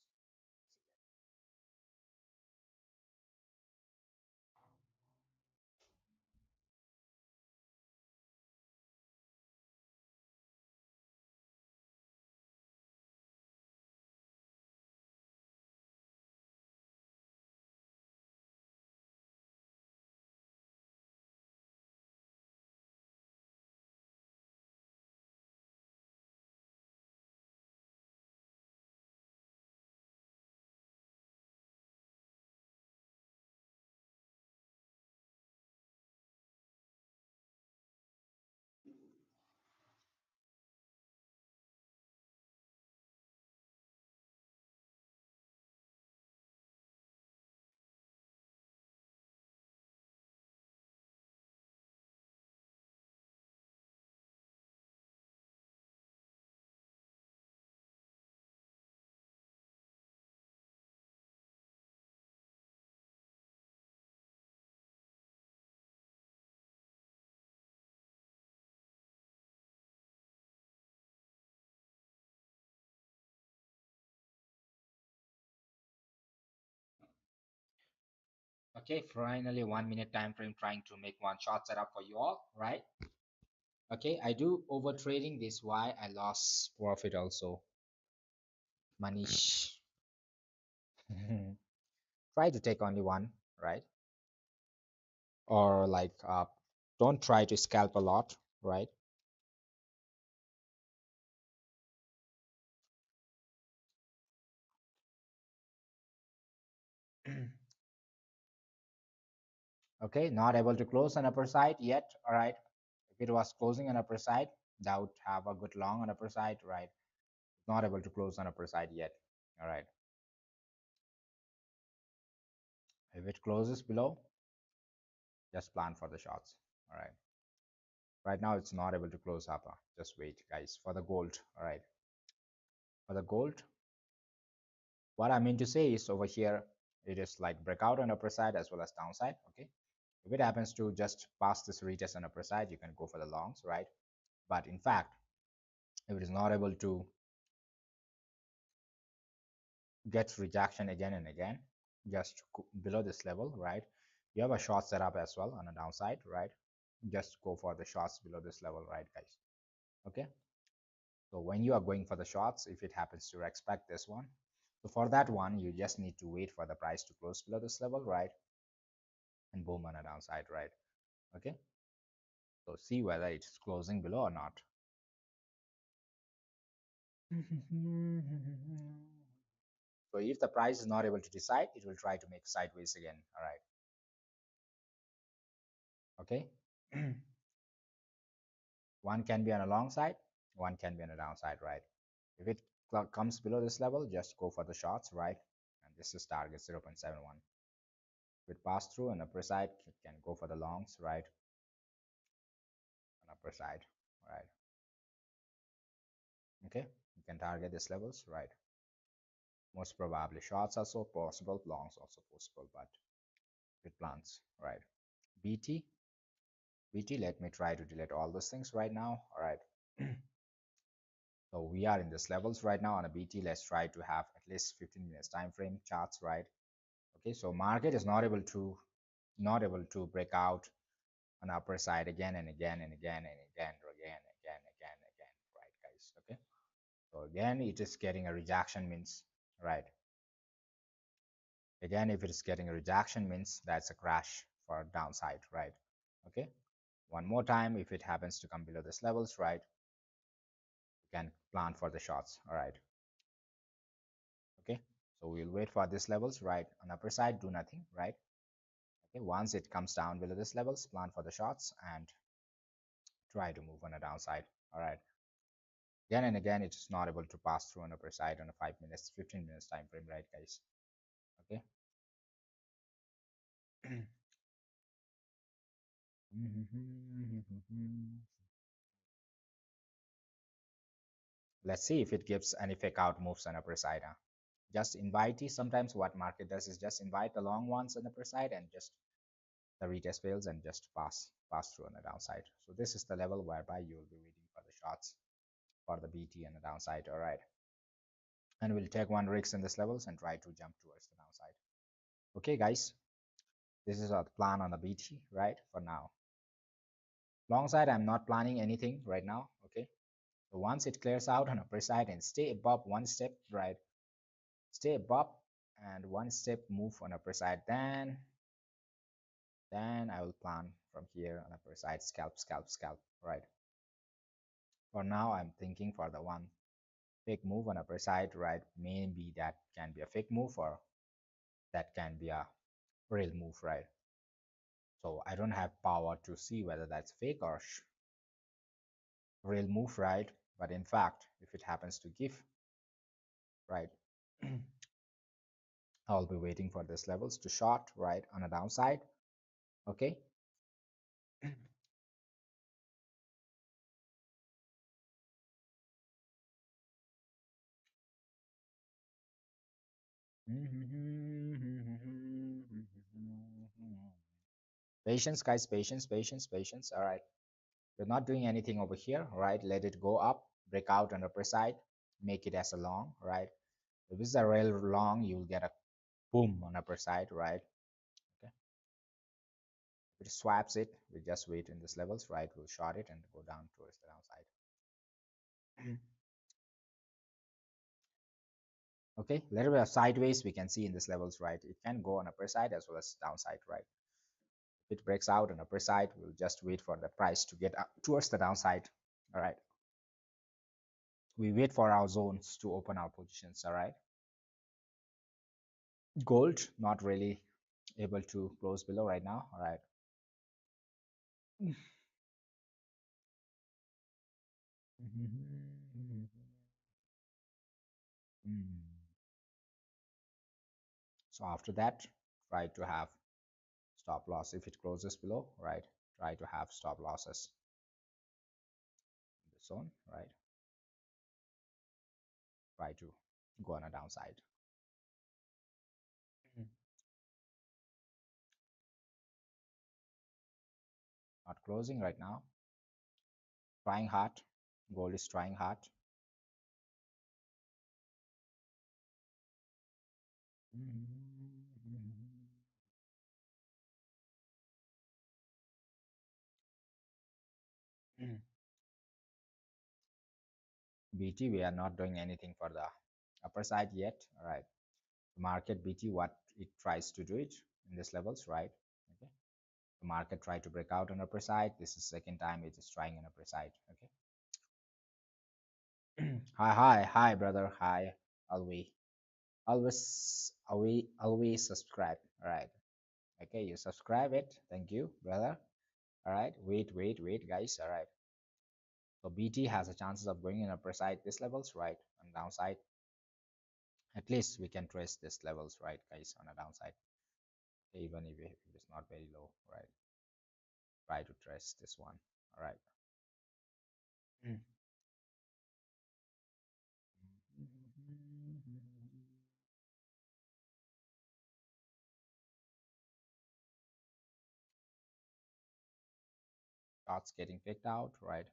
[SPEAKER 1] Okay, finally 1 minute time frame trying to make one short setup for you all, right? Okay, I do over trading, this why I lost profit also. Manish. Try to take only one, right? Or like don't try to scalp a lot, right? Okay, not able to close on upper side yet. All right. If it was closing on upper side, that would have a good long on upper side, right? Not able to close on upper side yet. All right. If it closes below, just plan for the shots. All right. Right now it's not able to close up. Just wait, guys, for the gold. All right. For the gold, what I mean to say is over here, it is like breakout on upper side as well as downside. Okay. If it happens to just pass this retest on upper side, you can go for the longs, right? But in fact, if it is not able to get rejection again and again, just below this level, right? You have a short setup as well on a downside, right? Just go for the shots below this level, right, guys? Okay. So when you are going for the shots, if it happens to respect this one, So for that one, you just need to wait for the price to close below this level, right? And boom on a downside, right? Okay. So see whether it's closing below or not. So if the price is not able to decide, it will try to make sideways again. All right. Okay. One can be on a long side, one can be on a downside, right? If it comes below this level, just go for the shorts, right? And this is target 0.71. If it pass through an upper side, it can go for the longs, right? An upper side, right? Okay, you can target these levels, right? Most probably shorts also possible, longs also possible, but with plans, right? BT, BT, let me try to delete all those things right now, all right? So we are in these levels right now on a BT. Let's try to have at least 15 minutes time frame charts, right? Okay, so market is not able to break out an upper side again and again and again and again and again, right, guys? Okay, so again, it is getting a rejection means, right? Again, if it is getting a rejection means that's a crash for downside, right? Okay, one more time, if it happens to come below this levels, right, you can plan for the shots, all right? Okay, so we'll wait for these levels, right? On upper side, do nothing, right? Okay, once it comes down below this levels, plan for the shots and try to move on a downside, all right? Again and again, it's not able to pass through an upper side on a 5 minutes 15 minutes time frame, right, guys? Okay. Let's see if it gives any fake out moves on upper side, huh? Just invite it. Sometimes what market does is just invite the long ones on the upper side and just the retest fails and just pass through on the downside. So this is the level whereby you will be waiting for the shots for the BT and the downside, all right? And we'll take one risk in this levels and try to jump towards the downside. Okay, guys, this is our plan on the BT, right? For now, long side, I'm not planning anything right now. Okay, so once it clears out on upper side and stay above one step, right? Stay above and one step move on upper side, then I will plan from here on upper side, scalp, right? For now, I'm thinking for the one fake move on upper side, right? Maybe that can be a fake move or that can be a real move, right? So I don't have power to see whether that's fake or real move, right? But in fact, if it happens to give, right, I'll be waiting for these levels to short, right, on a downside. Okay. Patience, guys, patience. All right, we're not doing anything over here, right? Let it go up, break out on the upper side, make it as a long, right? If it's a real long, you'll get a boom on upper side, right? Okay. If it swaps it, we just wait in these levels, right? We'll short it and go down towards the downside. Okay, little bit of sideways we can see in these levels, right? It can go on upper side as well as downside, right? If it breaks out on upper side, we'll just wait for the price to get up towards the downside. All right, we wait for our zones to open our positions. All right, gold not really able to close below right now. All right. So after that, try to have stop loss if it closes below, right? Try to have stop losses in the zone, right? Try to go on a downside. Not closing right now. Trying hard. Gold is trying hard. BT, we are not doing anything for the upper side yet. All right. The market BT, what it tries to do it in these levels, right? Okay. The market tried to break out on upper side. This is second time it is trying an upper side. Okay. Hi, brother. Hi. Always, always subscribe. All right. Okay, you subscribe it. Thank you, brother. All right. Wait, guys. All right. So BT has a chances of going in upper side this levels, right? On downside, at least we can trace this levels, right, guys, on a downside, even if it is not very low, right? Try to trace this one. All right. Mm. Shots getting picked out, right?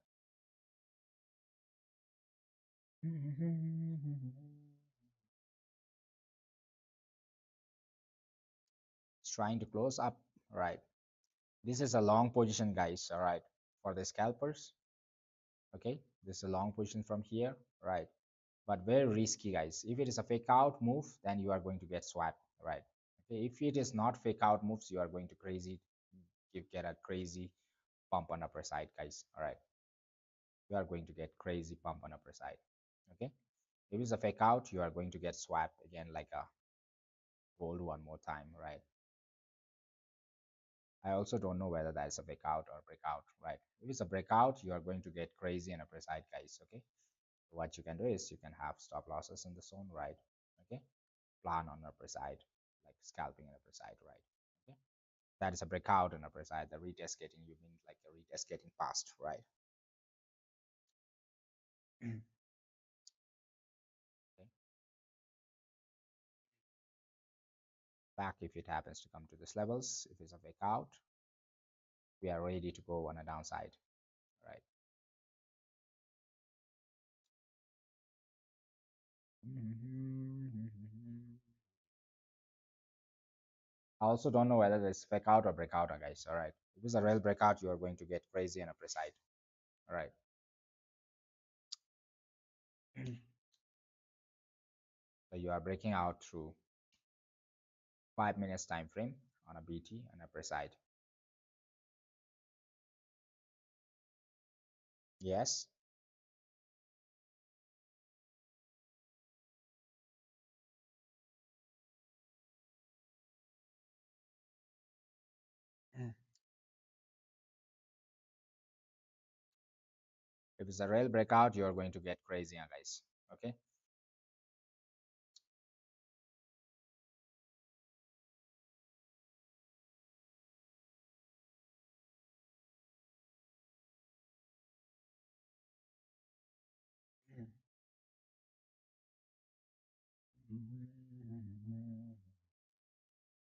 [SPEAKER 1] It's trying to close up, right? This is a long position, guys. All right, for the scalpers. Okay, this is a long position from here, right? But very risky, guys. If it is a fake out move, then you are going to get swapped, right? Okay, if it is not fake out moves, you are going to get a crazy pump on upper side, guys. All right, you are going to get crazy pump on upper side. Okay, if it's a fake out, you are going to get swapped again like a gold one more time, right? I also don't know whether that is a breakout or breakout, right? If it's a breakout, you are going to get crazy on upper side, guys. Okay, what you can do is you can have stop losses in the zone, right? Okay, plan on upper side, like scalping on upper side, right? Okay, that is a breakout on upper side. The retest getting you mean like a retest getting passed, right? Okay. Back if it happens to come to this levels, if it's a breakout, we are ready to go on a downside, right? I also don't know whether it's fake out or breakout, guys. All right. If it's a real breakout, you are going to get crazy on upper side. All right. So you are breaking out through 5 minutes time frame on a BT and upper side. Yes. If it's a real breakout, you are going to get crazy, guys. Okay.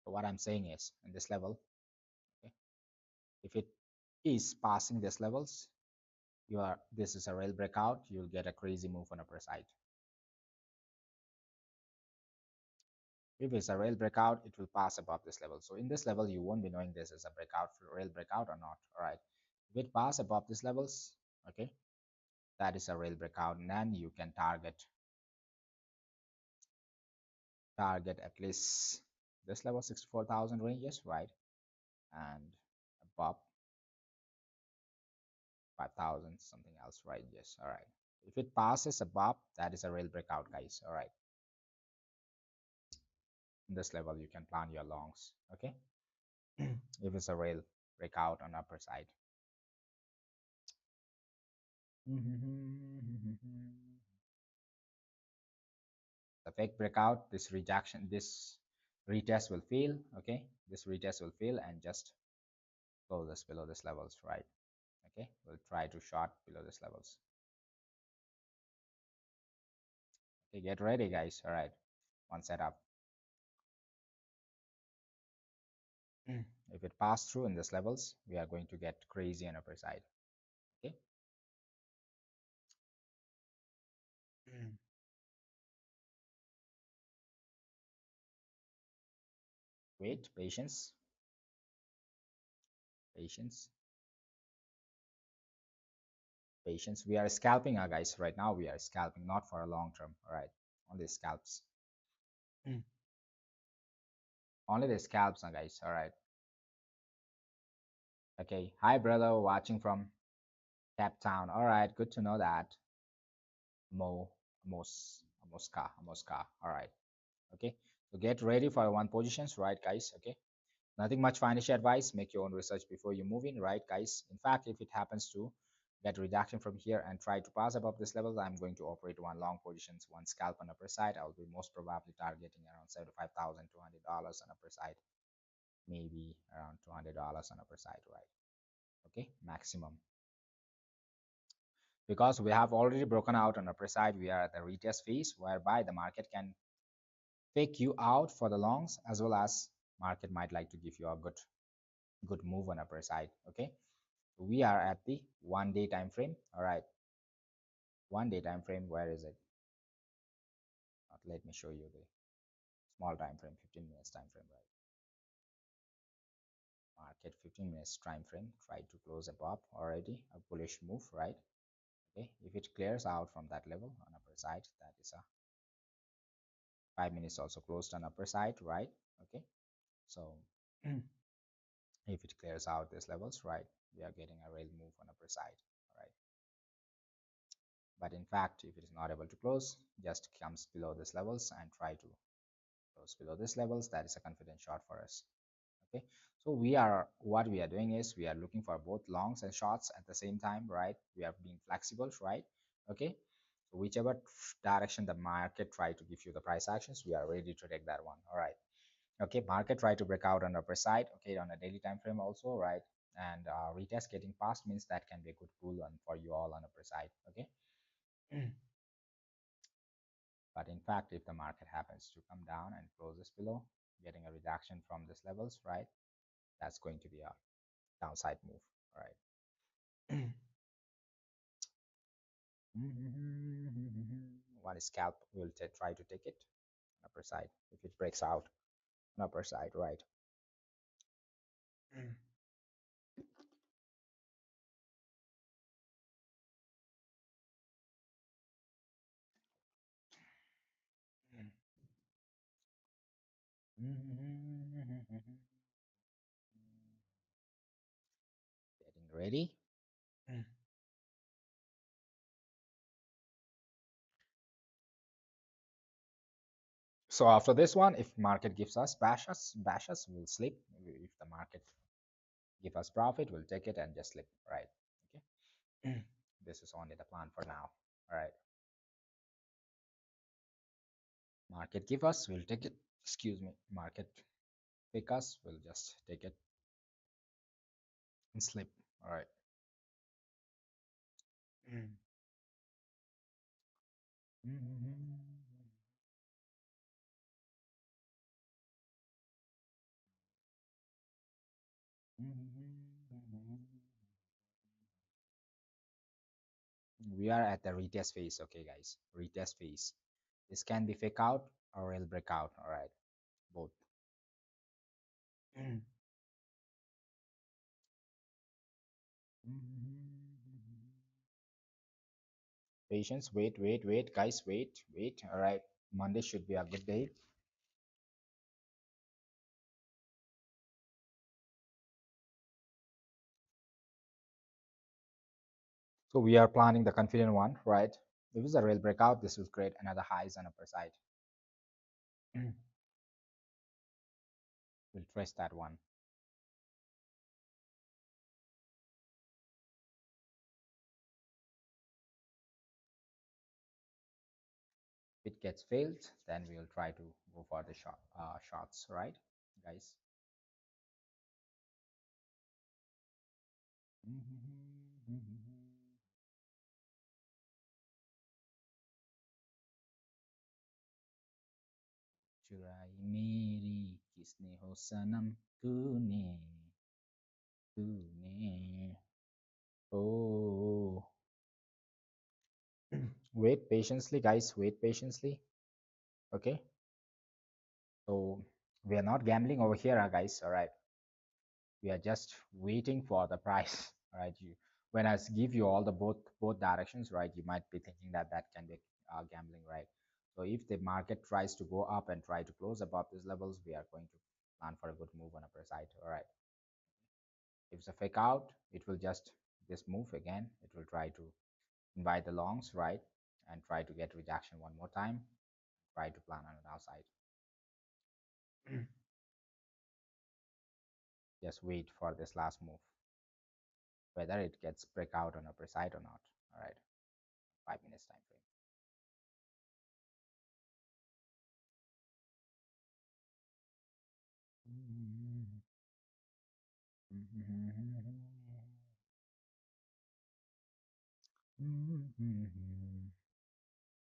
[SPEAKER 1] So what I'm saying is, in this level, okay, if it is passing these levels, this is a real breakout. You'll get a crazy move on upper side. If it's a real breakout, it will pass above this level. So in this level, you won't be knowing this is a breakout, real breakout or not. All right. If it pass above these levels, okay, that is a real breakout, and then you can target at least this level 64,000 ranges, right? And above 5,000 something else, right? Yes. All right. If it passes above, that is a real breakout, guys. All right. In this level, you can plan your longs. Okay. If it's a real breakout on upper side. The fake breakout, this retest will fail. Okay. This retest will fail and just close this below this levels, right? Okay. We'll try to short below this levels. Okay. Get ready, guys. All right. One setup. If it pass through in this levels, we are going to get crazy on upper side. Okay. Wait, patience, patience, patience. We are scalping our guys right now. We are scalping, not for a long term. All right. Only scalps. Only the scalps, guys. All right. Okay. Hi, brother, watching from Cape Town. All right. Good to know that. Mo, Mosca. All right. Okay. So get ready for one positions, right, guys? Okay. Nothing much financial advice. Make your own research before you move in, right, guys? In fact, if it happens to get reduction from here and try to pass above this level, I'm going to operate one long positions, one scalp on upper side. I'll be most probably targeting around $75,200 on upper side, maybe around $200 on upper side, right? Okay, maximum. Because we have already broken out on upper side, we are at the retest phase whereby the market can fake you out for the longs, as well as market might like to give you a good move on upper side. Okay, we are at the 1 day time frame. All right, 1 day time frame. Where is it? Let me show you the small time frame, 15 minutes time frame, right? Market 15 minutes time frame. Try to close above already, a bullish move, right? Okay, if it clears out from that level on upper side, that is a 5 minutes also closed on upper side, right? Okay, so if it clears out these levels, right, we are getting a real move on upper side. All right, but in fact, if it is not able to close, just comes below these levels and try to close below these levels, that is a confident short for us. Okay, so what we are doing is we are looking for both longs and shorts at the same time, right? We are being flexible, right? Okay, so whichever direction the market try to give you the price actions, we are ready to take that one. All right. Okay, market try to break out on the upper side, okay, on a daily time frame also, right? And retest getting past means that can be a good pull on for you all on upper side. Okay. But in fact, if the market happens to come down and closes below, getting a reduction from these levels, right, that's going to be a downside move. All right. One scalp will try to take it upper side if it breaks out on upper side, right? Getting ready. So after this one, if market gives us bashes, we'll slip. If the market give us profit, we'll take it and just slip, right? Okay. This is only the plan for now. All right. Market give us, we'll take it. Excuse me. Market pick us, we'll just take it and slip. All right. We are at the retest phase, okay, guys. Retest phase. This can be fake out or it'll break out. All right, both. Patience. Wait, guys. Wait. All right. Monday should be a good day. So we are planning the confident one, right? If it's a real breakout, this will create another highs on upper side. We'll trace that one. If it gets failed, then we'll try to go for the shots, right, guys? चुराई मेरी किसने हो सनम तूने तूने oh wait patiently, guys, wait patiently. Okay, so we are not gambling over here, guys. All right, we are just waiting for the price. All right, you when I give you all the both directions, right, you might be thinking that that can be gambling, right? So if the market tries to go up and try to close above these levels, we are going to plan for a good move on upper side. All right. If it's a fake out, it will just this move again. It will try to invite the longs, right? And try to get rejection one more time. Try to plan on the downside. Just wait for this last move, whether it gets breakout on upper side or not. All right, 5 minutes time frame.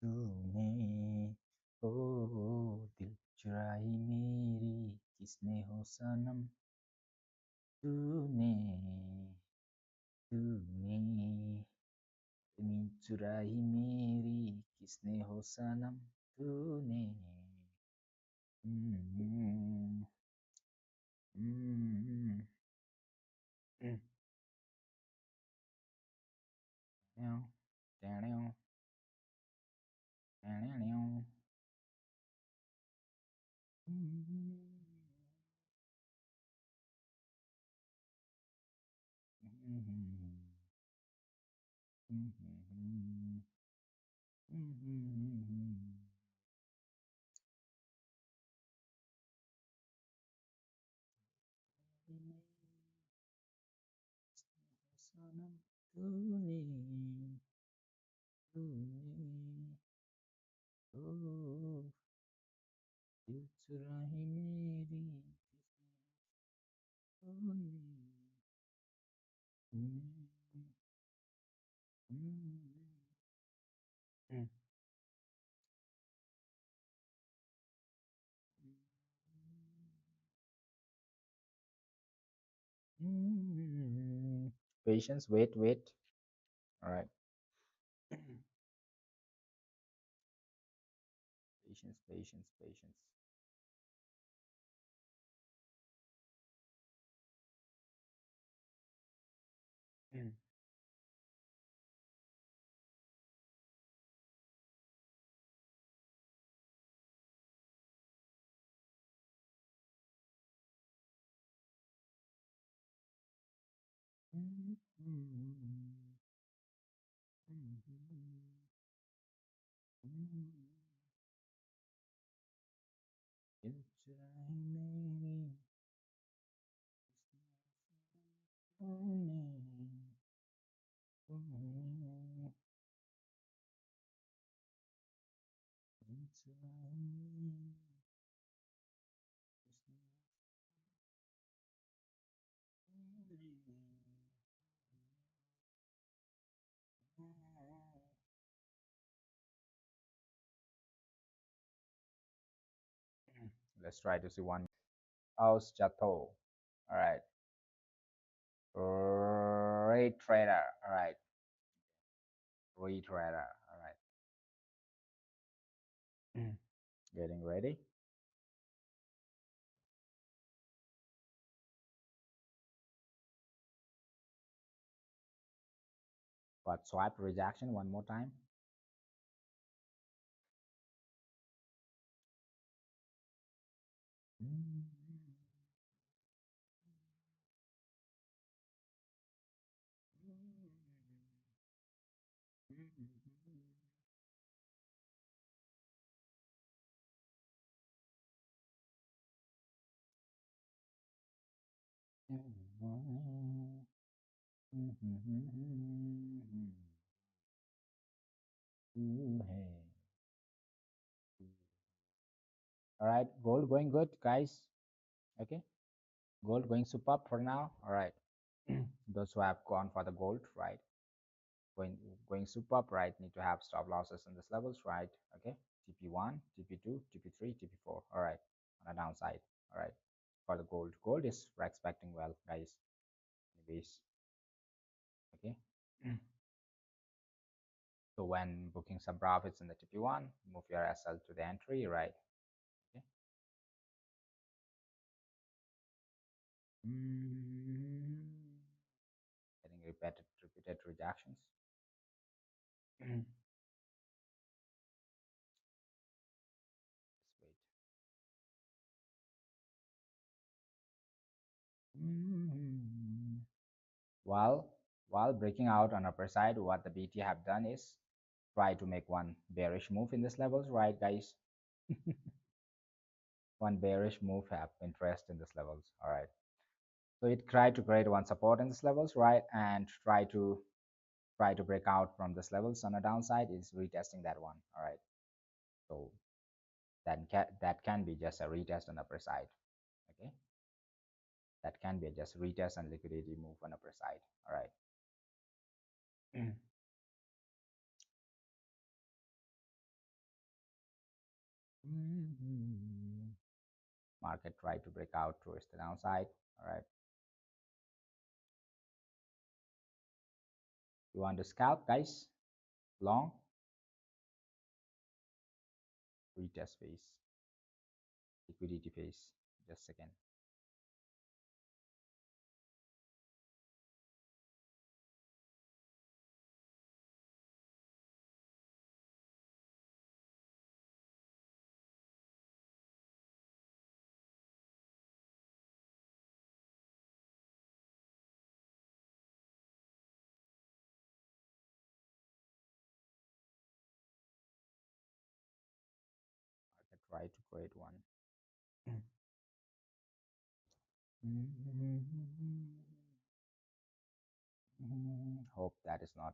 [SPEAKER 1] तूने ओ दिल चुराई मेरी किसने हो सनम तूने तूने दिल चुराई मेरी किसने हो सनम तूने हम्म, हम्म, हम्म, ड्याऊ, ड्याऊ, ड्याऊ, सनम तूने तूने ओ दिल चुराई मेरी तूने Patience, wait, wait. All right. Patience, patience, patience. दिल चुराई मेरी तूने तूने दिल चुराई मेरी Let's try to see one. House Chateau. All right. Ray Trader. All right. Ray Trader. All right. Getting ready. But swipe rejection one more time. All right, gold going good, guys. Okay, gold going superb for now. All right, those who have gone for the gold, right? Going superb, right? Need to have stop losses in these levels, right? Okay, TP1, TP2, TP3, TP4. All right, on the downside. All right, for the gold, gold is we're expecting well, guys. Anyways, okay. So when booking some profits in the TP1, move your SL to the entry, right? Okay. Getting repeated rejections. Let's wait. while while breaking out on upper side, what the BT have done is try to make one bearish move in this levels, right guys? One bearish move have interest in this levels. All right, so it tried to create one support in this levels, right, and try to break out from this levels on a downside, is retesting that one. All right, so that can be just a retest on upper side. Okay, that can be just retest and liquidity move on upper side. All right. Market try to break out towards the downside. All right, you want to scalp guys? Long retest phase, liquidity phase. Just a second. Market try to create one. Hope that is not.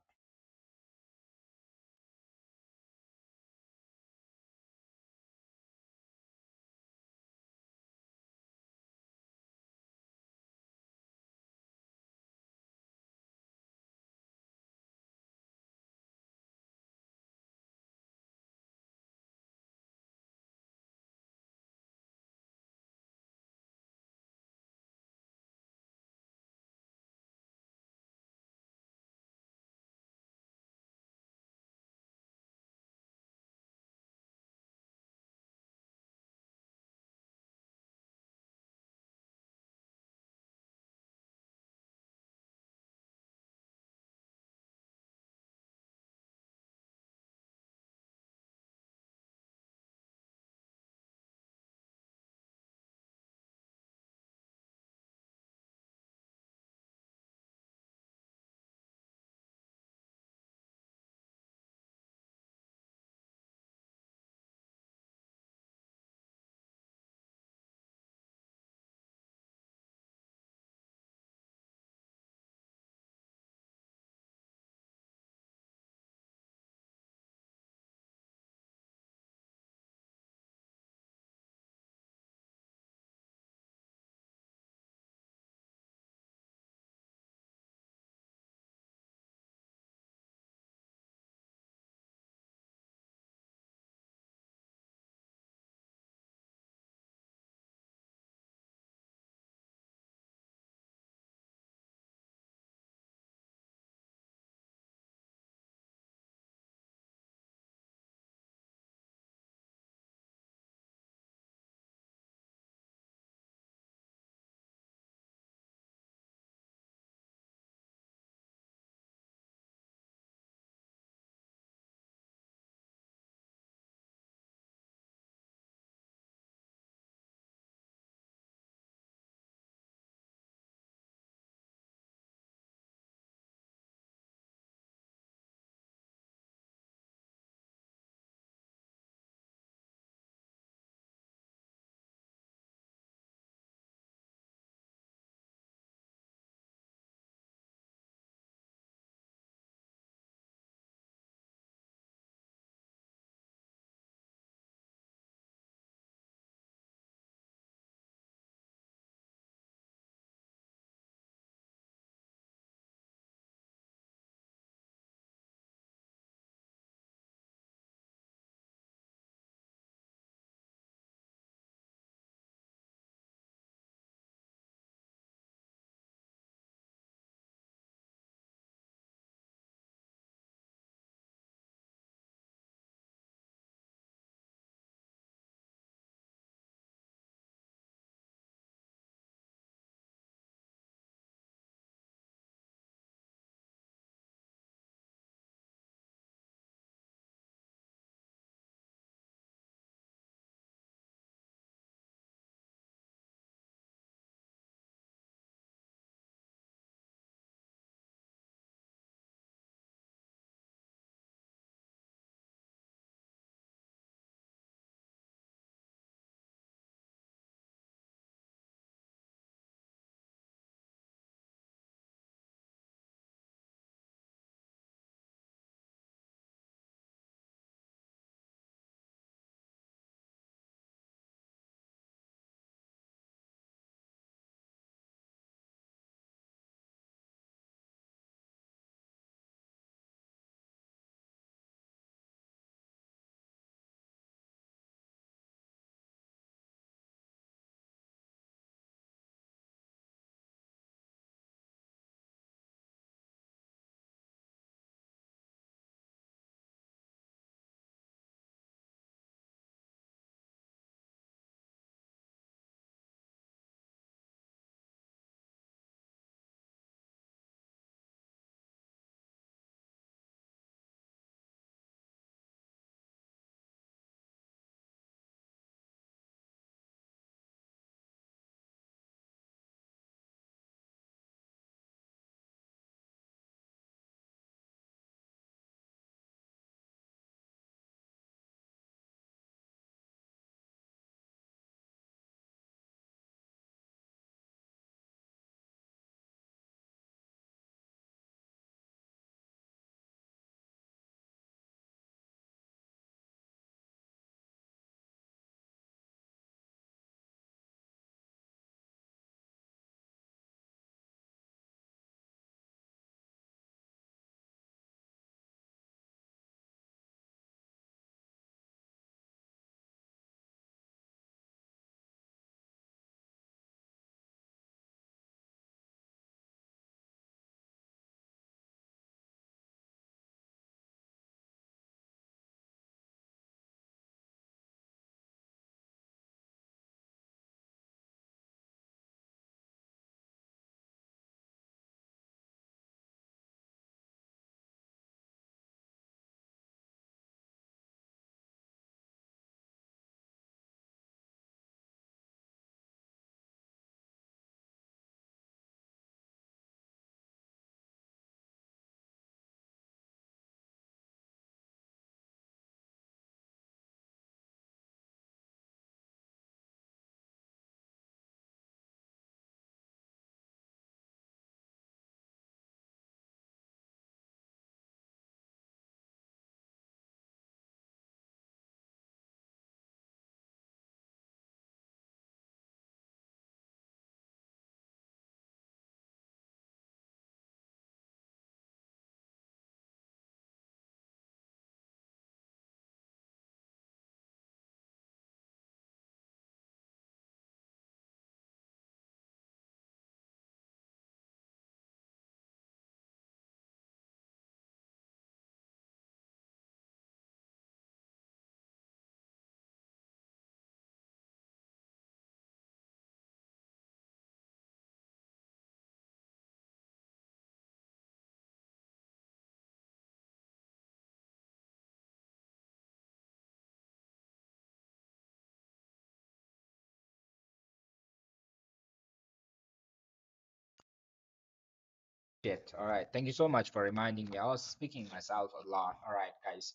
[SPEAKER 1] Shit. All right. Thank you so much for reminding me. I was speaking myself a lot. All right, guys.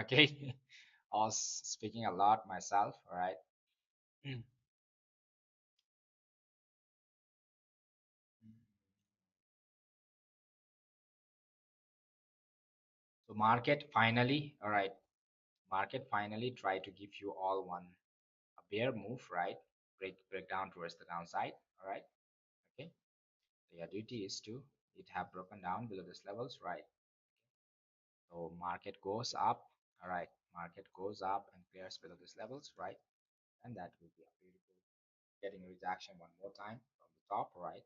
[SPEAKER 1] Okay. I was speaking a lot myself. All right. So market finally, all right. Market finally try to give you all one a bear move, right? Break down towards the downside. All right. Okay. So your duty is to it have broken down below these levels, right? So market goes up. All right. Market goes up and clears below these levels, right? And that will be a beautiful getting a rejection one more time from the top, right?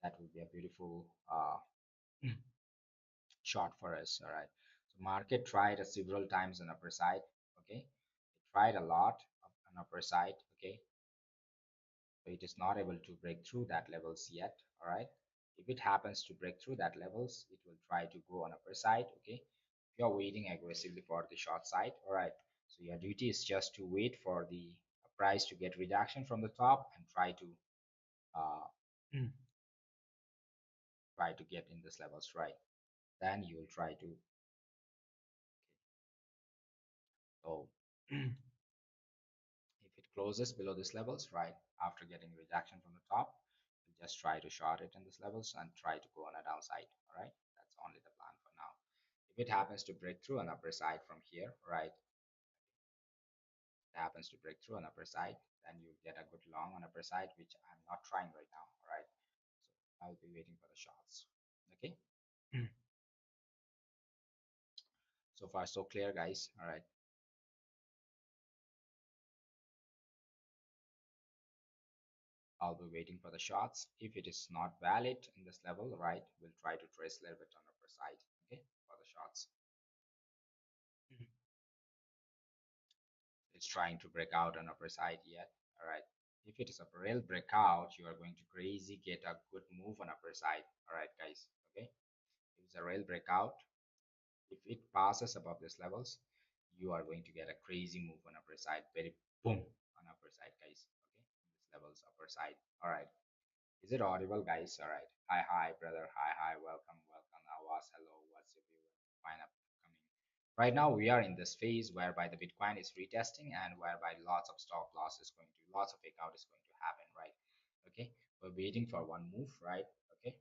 [SPEAKER 1] That will be a beautiful shot for us. All right. So market tried several times on upper side. Okay. It tried a lot on upper side. Okay. So it is not able to break through that levels yet. All right. If it happens to break through that levels, it will try to go on upper side. Okay. If you are waiting aggressively for the short side, all right. So your duty is just to wait for the price to get reduction from the top and try to uh, try to get in this levels, right? Then you will try to so if it closes below these levels, right, after getting rejection from the top, you just try to short it in these levels and try to go on a downside. All right, that's only the plan for now. If it happens to break through an upper side from here, right, it happens to break through an upper side, then you get a good long on upper side, which I'm not trying right now. All right, so I'll be waiting for the shots. Okay. So far so clear, guys. All right. I'll be waiting for the shots. If it is not valid in this level, right, we'll try to trace a little bit on upper side, okay, for the shots. Mhm. It's trying to break out on upper side yet. All right. If it is a real breakout, you are going to crazy get a good move on upper side. All right, guys. Okay. If it's a real breakout, if it passes above these levels, you are going to get a crazy move on upper side. Very boom on upper side, guys. Okay. This levels upper side. All right. Is it audible, guys? All right. Hi, hi, brother. Hi, hi. Welcome, welcome. Awas, hello. What's your view? Fine up coming. Right now, we are in this phase whereby the Bitcoin is retesting and whereby lots of stop loss is going to, lots of fake out is going to happen, right? Okay. We're waiting for one move, right? Okay.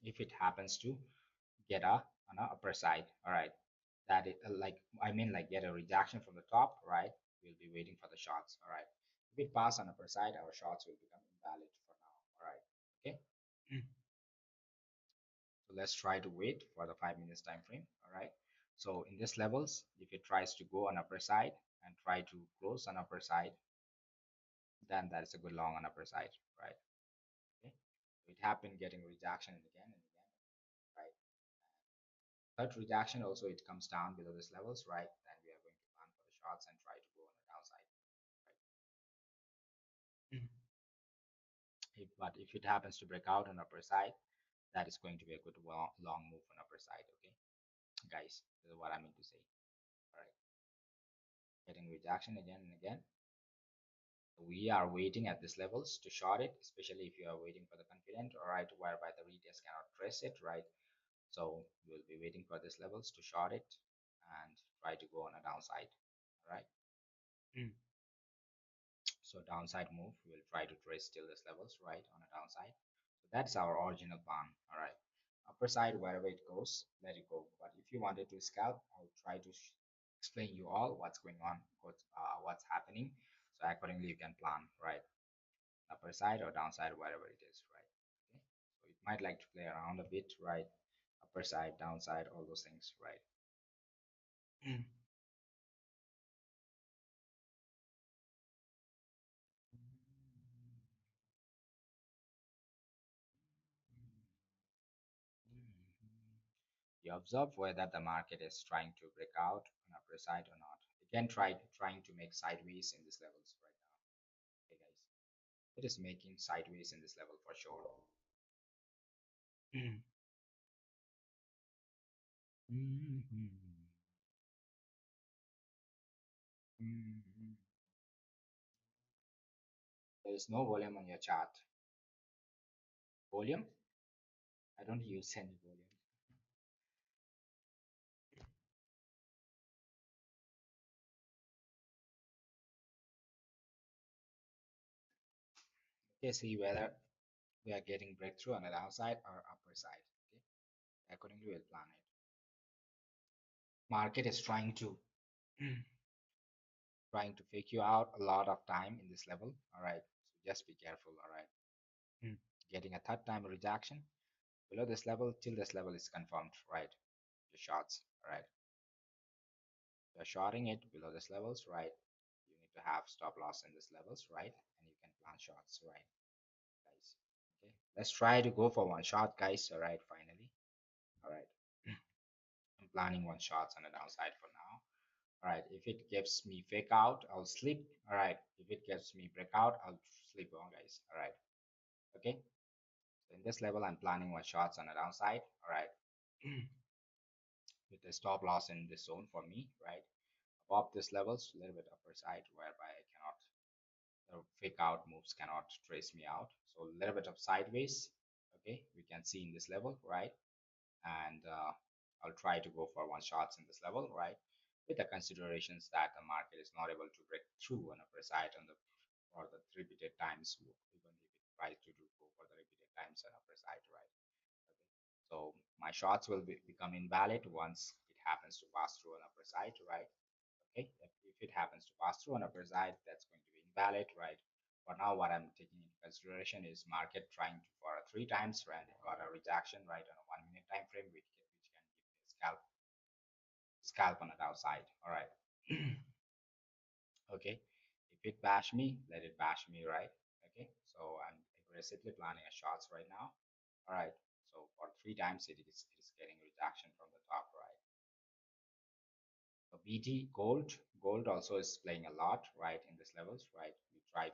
[SPEAKER 1] If it happens to get a on a upper side, all right. That it like I mean like get a rejection from the top, right? We'll be waiting for the shots, all right. If it pass on upper side, our shots will become invalid for now, all right. Okay. So let's try to wait for the 5 minutes time frame. All right. So in this levels, if it tries to go on upper side and try to close on upper side, then that is a good long on upper side, right? Okay. So it happened getting rejection again and again, right? Third rejection also it comes down below these levels, right? Then we are going to plan for the shots and try to go on the downside, right? But if it happens to break out on upper side, that is going to be a good long move on upper side. Okay, guys, this is what I mean to say. All right, getting rejection again and again. We are waiting at these levels to short it, especially if you are waiting for the confident, all right, whereby the retest cannot trace it, right? So we'll be waiting for these levels to short it and try to go on a downside, all right? So downside move, we'll try to trace still these levels, right, on a downside. So that's our original plan, all right? Upper side, wherever it goes, let it go. But if you wanted to scalp, I'll try to explain you all what's going on, what's happening. So accordingly, you can plan, right? Upper side or downside, wherever it is, right? Okay. So it might like to play around a bit, right? Upper side, downside, all those things, right? You observe whether the market is trying to break out on upper side or not. Again, trying to make sideways in these levels right now. Okay, guys, it is making sideways in this level for sure. There is no volume on your chart. Volume? I don't use any volume. Okay, see whether we are getting breakthrough on the downside or upper side. Okay, accordingly we'll plan it. Market is trying to fake you out a lot of time in this level. All right, so just be careful. All right. Mm. Getting a third time rejection below this level till this level is confirmed, right? Your shots, all right. You're shorting it below this levels, right? You need to have stop loss in this levels, right? And you can plan shots, right, guys? Okay, let's try to go for one shot, guys. All right, finally. All right, I'm planning one shots on the downside for now. All right, if it gives me fake out, I'll sleep. All right, if it gives me breakout, I'll sleep on, guys. All right, okay. So in this level, I'm planning one shots on the downside. All right, with the stop loss in this zone for me, right? Above this levels, a little bit upper side, whereby I cannot the fake out moves cannot trace me out. So a little bit of sideways, okay, we can see in this level, right? And I'll try to go for one shots in this level, right? With the considerations that the market is not able to break through an upper side on the for the repeated times, even if it tries to do go for the repeated times on upper side, right? Okay. So my shots will become invalid once it happens to pass through an upper side, right? Okay, if it happens to pass through an upper side, that's going to be invalid, right? For now, what I'm taking into consideration is market trying to for a three times, right? It got a rejection, right, on a 1 minute time frame, which can give me a scalp on the downside. All right. Okay. If it bash me, let it bash me, right? Okay. So I'm aggressively planning a shots right now. All right. So for three times, it is getting rejection from the top, right? So BT gold also is playing a lot, right, in these levels, right? I try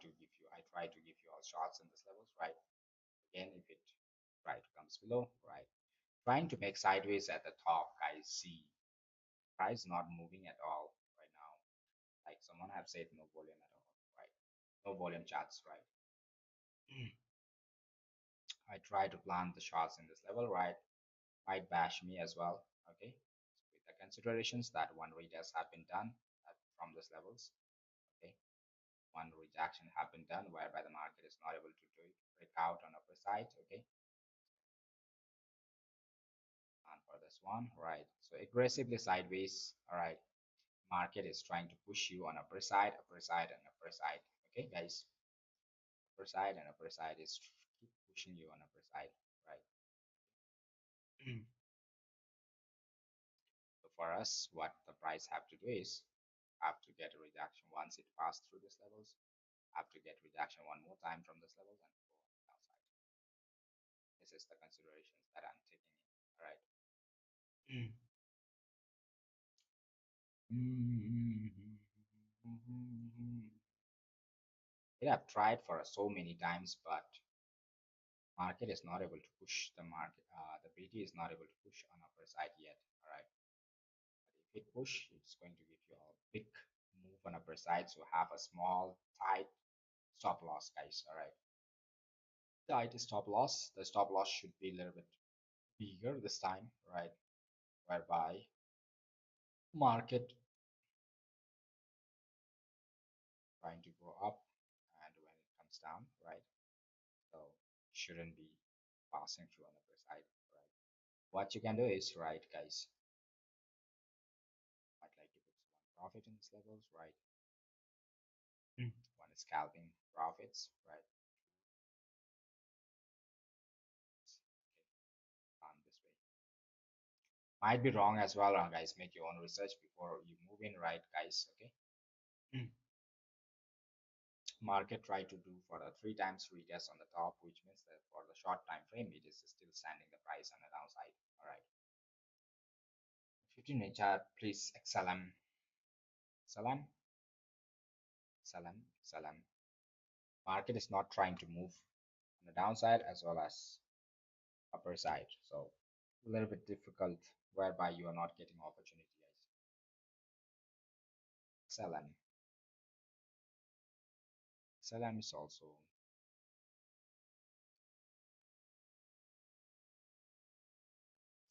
[SPEAKER 1] to give you all shots in these levels, right? Again, if it try to comes below, right? Trying to make sideways at the top, guys. See, price not moving at all right now. Like someone have said, no volume at all, right? No volume charts, right? I try to plan the shots in this level, right? Might bash me as well, okay? With the considerations that one retest had been done from these levels, okay? One rejection have been done whereby the market is not able to do it, break out on upper side, okay? And for this one, right? So aggressively sideways, all right? Market is trying to push you on upper side, and upper side, okay, guys? Upper side and upper side is keep pushing you on upper side, right? So for us, what the price have to do is have to get a rejection once it passed through these levels, have to get rejection one more time from these levels and go outside. This is the considerations that I'm taking in, all right? It have tried for so many times, but market is not able to push the market. The BT is not able to push on upper side yet. All right, but if it push, it's going to give you a big move on upper side. So have a small tight stop loss, guys. All right, tight stop loss. The stop loss should be a little bit bigger this time, right? Whereby market trying to go up, and when it comes down, right? So shouldn't be passing through on upper side, right? What you can do is, right, guys, I'd like to put one profit in these levels, right? One is scalping profits, right? Okay, this way. Might be wrong as well, guys. Make your own research before you move in, right, guys? Okay. Market try to do for the three times retest on the top, which means that for the short time frame, it is still standing the price on the downside. All right. 15-minute chart, please. XLM, salam, salam, salam. Market is not trying to move on the downside as well as upper side, so a little bit difficult whereby you are not getting opportunity, guys. XLM, XLM is also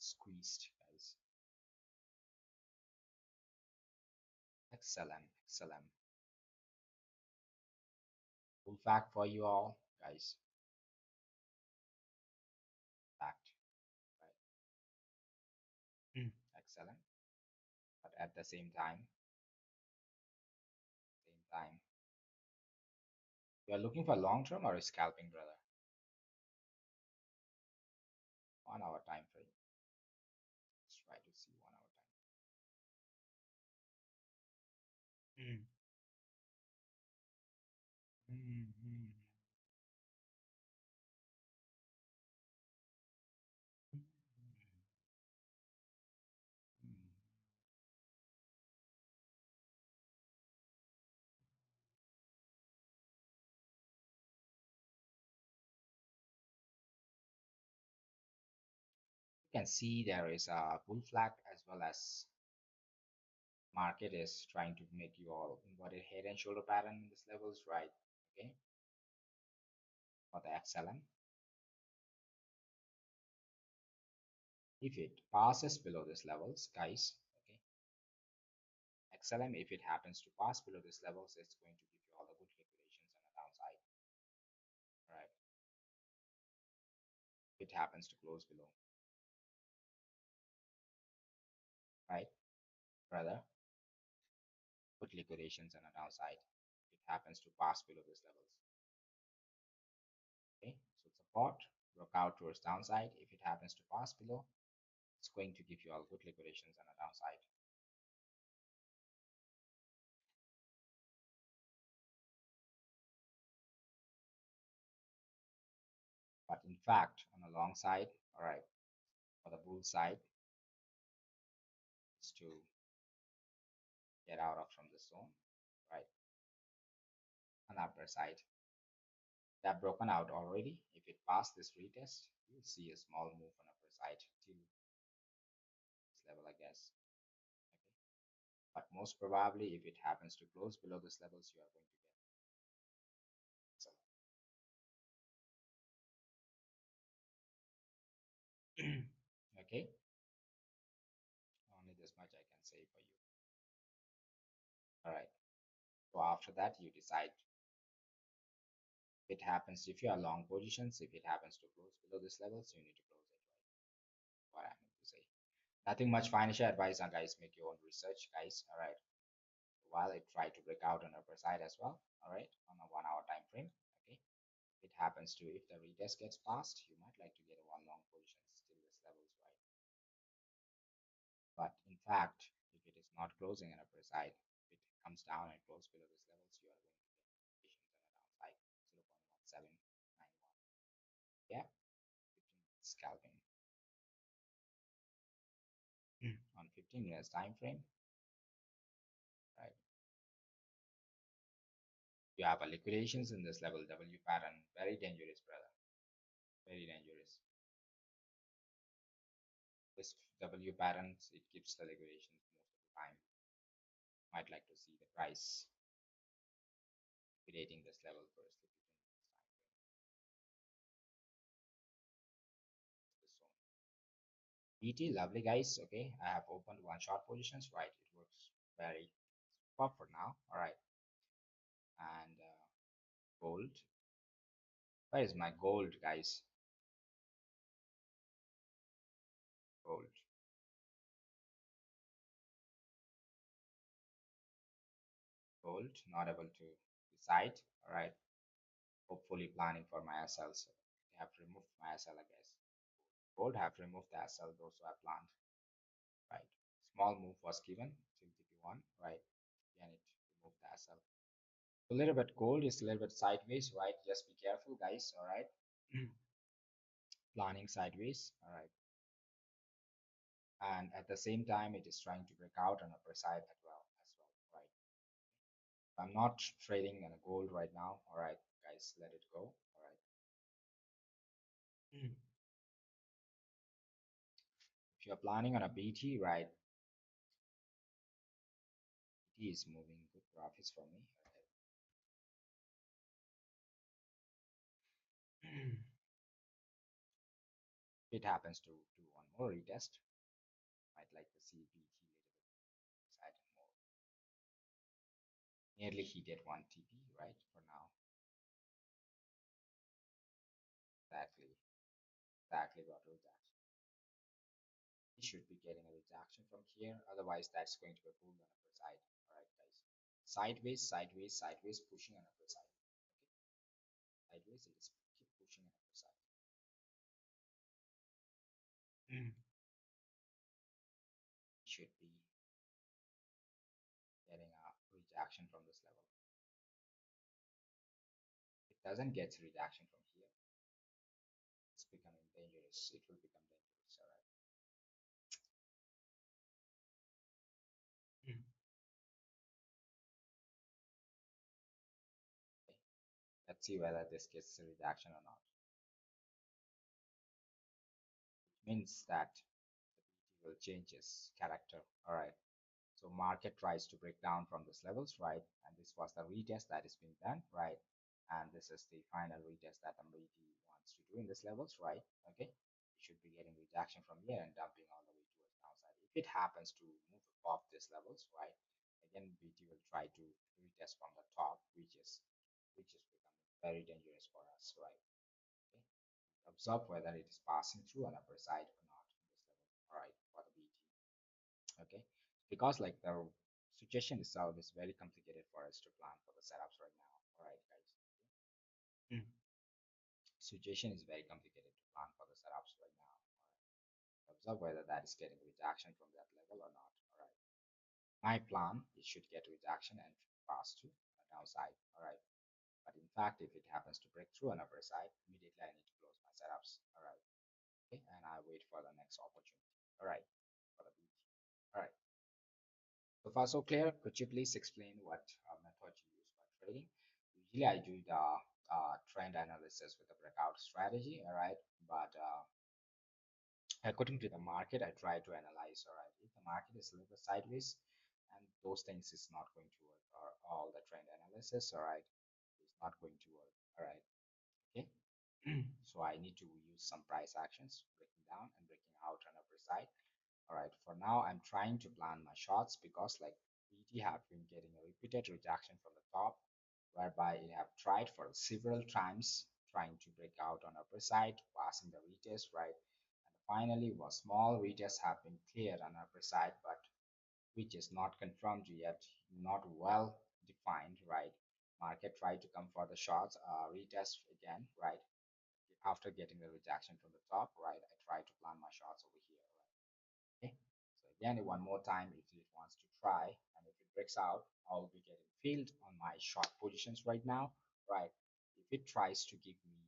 [SPEAKER 1] squeezed, guys. Excellent, excellent. Full fact for you all, guys. Fact, right? Excellent. But at the same time, you are looking for long term or scalping, brother? 1 hour time frame. Let's try to see 1 hour time. Mm. You can see there is a bull flag as well as market is trying to make you all inverted head and shoulder pattern in this levels, right? Okay, for the XLM. If it passes below these levels, guys, okay, XLM, if it happens to pass below these levels, it's going to give you all the good liquidations on the downside, right? If it happens to close below, right, brother, good liquidations on the downside. If it happens to pass below these levels, okay, so support, broke out towards downside. If it happens to pass below, it's going to give you all good liquidations on the downside. But in fact, on the long side, all right, for the bull side, is to get out of from the zone, right? On the upper side, that broken out already. If it passed this retest, you'll see a small move on upper side till this level, I guess. Okay, but most probably, if it happens to close below this levels, you are going to get some. Okay, only this much I can say for you. All right. So after that, you decide if it happens. If you are long positions, if it happens to close below this levels, you need to close it. Right? What I mean to say. Nothing much financial advice on, guys. Make your own research, guys. All right. While it tried to break out on upper side as well. All right, on a 1 hour time frame. Okay, if it happens to, if the retest gets passed, you might like to get a one long position still this levels, right? But in fact, if it is not closing on upper side, if it comes down and close below this levels, you are going to get conditions on the downside 0.1791. Yeah, 15 minutes scalping. On 15 minutes time frame, right? You have a liquidations in this level W pattern. Very dangerous, brother. Very dangerous. This W patterns, it gives the liquidations most of the time. Might like to see the price liquidating this level first. If you can this time frame, this zone. BT, lovely, guys. Okay, I have opened one short positions, right? It works very well for now. All right, and gold. Where is my gold, guys? Gold, gold. Not able to decide. All right. Hopefully planning for my SL. So they have removed my SL, I guess. Gold have removed the SL. Those who have planned, right? Small move was given till TP1, right? Then it removed the SL. A little bit gold is a little bit sideways, right? Just be careful, guys. All right. Planning sideways. All right. And at the same time, it is trying to break out on upper side as well, right? I'm not trading in a gold right now. All right, guys, let it go. All right. If you're planning on a BT, right? BT is moving good profits for me. Okay. It happens to do one more retest. I'd like to see BT little bit side and more. Nearly he did 1 TP, right? For now. Exactly. Exactly got a rejection. He should be getting a rejection from here. Otherwise, that's going to be pulled on upper side. Alright, guys. Sideways, sideways, sideways, pushing on upper side. Okay. Sideways, it is keep pushing on upper side. Should be getting a rejection from this level. It doesn't get rejection from here. It's becoming dangerous. It will become dangerous. All right. Okay. Let's see whether this gets a rejection or not. It means that the BT will change its character. All right. So market tries to break down from these levels, right? And this was the retest that is being done, right? And this is the final retest that the BT wants to do in these levels, right? Okay. You should be getting rejection from here and dumping all the way towards downside. If it happens to move above these levels, right? Again, BT will try to retest from the top, which is becoming very dangerous for us, right? Okay. Observe whether it is passing through an upper side or not in this level, all right, for the BT. Okay, because like the situation itself is very complicated for us to plan for the setups right now. All right, guys. Mm. Situation is very complicated to plan for the setups right now. All right. Observe whether that is getting rejection from that level or not. All right. My plan, it should get rejection and pass through a downside. All right. But in fact, if it happens to break through an upper side, immediately I need to close my setups. All right. Okay. And I wait for the next opportunity. All right. For the BT. All right. So far, so clear. Could you please explain what method you use for trading? Usually, I do the trend analysis with the breakout strategy, all right? But according to the market, I try to analyze, all right? If the market is a little bit sideways and those things is not going to work, or all the trend analysis, all right, is not going to work, all right? Okay. So I need to use some price actions, breaking down and breaking out on upper side. All right, for now, I'm trying to plan my shots because like BT have been getting a repeated rejection from the top, whereby it have tried for several times trying to break out on upper side, passing the retest, right? And finally, a small retest have been cleared on upper side, but which is not confirmed yet, not well defined, right? Market tried to come for the shots, retest again, right? After getting the rejection from the top, right? I try to plan my shots over here, right? Okay. So again, one more time, if it wants to try, and if it breaks out, I'll be getting filled on my short positions right now, right? If it tries to give me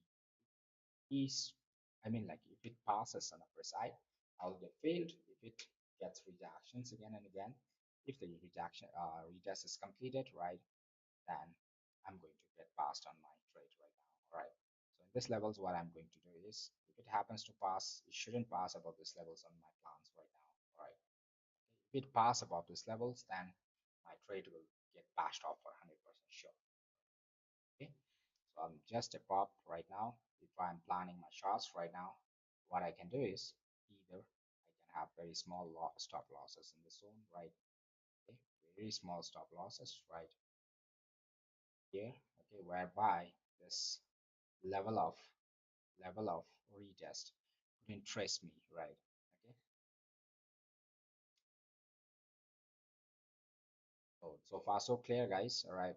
[SPEAKER 1] these, I mean, like if it passes on upper side, I'll get failed. If it gets rejections again and again, if the rejection retest is completed, right, then I'm going to get passed on my trade right now. All right. So in this levels, what I'm going to do is, if it happens to pass, it shouldn't pass above these levels on my plans right now. All right. If it pass above these levels, then my trade will get passed off for 100% sure. Okay. So I'm just a pop right now. If I'm planning my shots right now, what I can do is either I can have very small stop losses in the zone, right? Okay, very small stop losses right here. Okay, whereby this level of retest would interest me, right? Okay, so far so clear, guys. All right,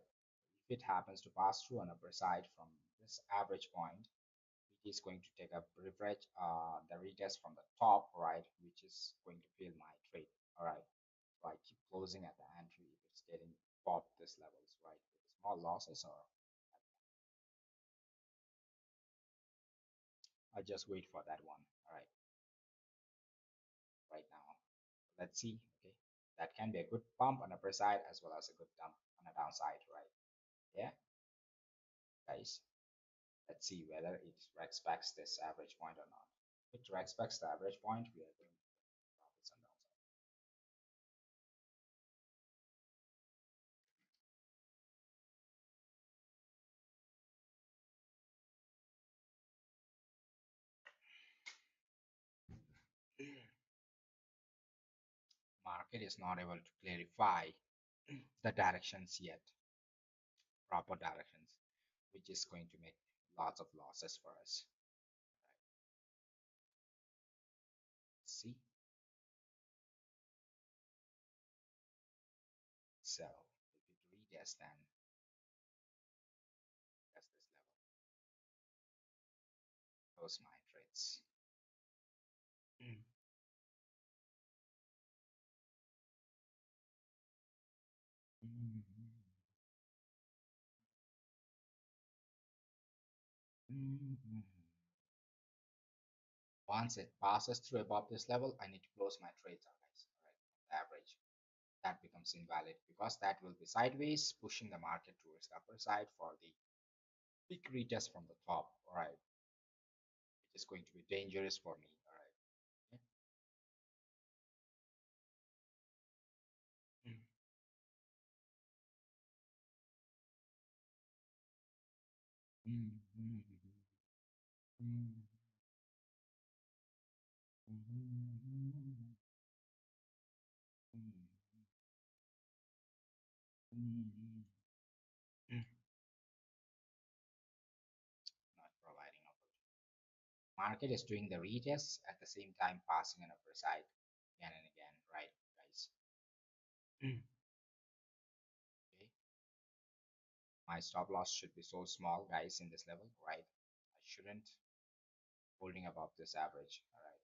[SPEAKER 1] if it happens to pass through an upper side from this average point, it is going to take a refresh the retest from the top, right, which is going to fill my trade. All right, so I keep closing at the entry if it's getting pop this levels, right, with small losses, or I just wait for that one. All right, right now, let's see. Okay, that can be a good pump on the upper side as well as a good dump on the downside, right? Yeah, guys, let's see whether it respects this average point or not. If it respects the average point, we are going to profits on downside. market is not able to clarify the directions yet, proper directions, which is going to make lots of losses for us. See, so if it retest, then that's this level. Close my trades. Once it passes through above this level, I need to close my trades, guys. All right, the average that becomes invalid because that will be sideways, pushing the market towards the upper side for the big retest from the top. All right, which is going to be dangerous for me. All right. Okay. Not providing opportunity. Market is doing the retest at the same time passing an upper side again and again, right, guys? Okay. My stop loss should be so small, guys, in this level, right? I shouldn't holding above this average. All right.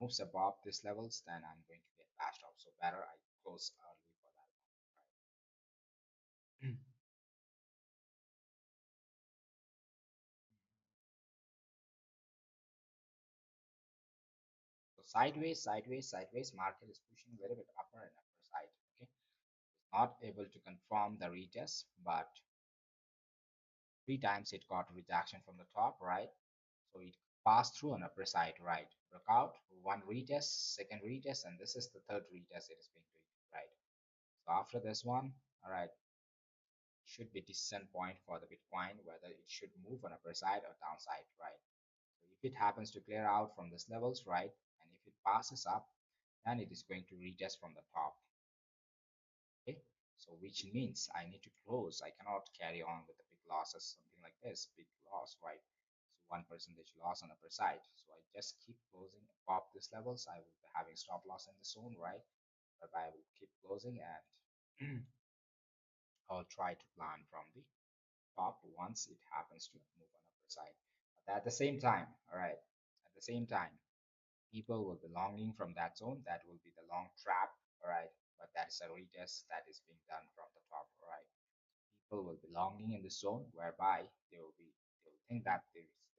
[SPEAKER 1] Moves above these levels, then I'm going to get bashed off. So better I close early for that one. Right. So sideways, sideways, sideways, market is pushing a little bit upper and upper side. Okay. It's not able to confirm the retest, but 3 times it got rejection from the top, right? So it passed through on upper side, right? Broke out, one retest, second retest, and this is the third retest it is being doing, right? So after this one, all right, should be decision point for the Bitcoin, whether it should move on upper side or downside, right? So if it happens to clear out from these levels, right, and if it passes up, then it is going to retest from the top, okay? So which means I need to close. I cannot carry on with the big losses, something like this, big loss, right? So 1% loss on upper side. So I just keep closing above these levels. I will be having stop loss in the zone, right? But I will keep closing and I'll try to plan from the top once it happens to move on upper side. But at the same time, all right, at the same time, people will be longing from that zone. That will be the long trap, all right. But that is a retest that is being done from the top, all right. People will be longing in the zone whereby they will think that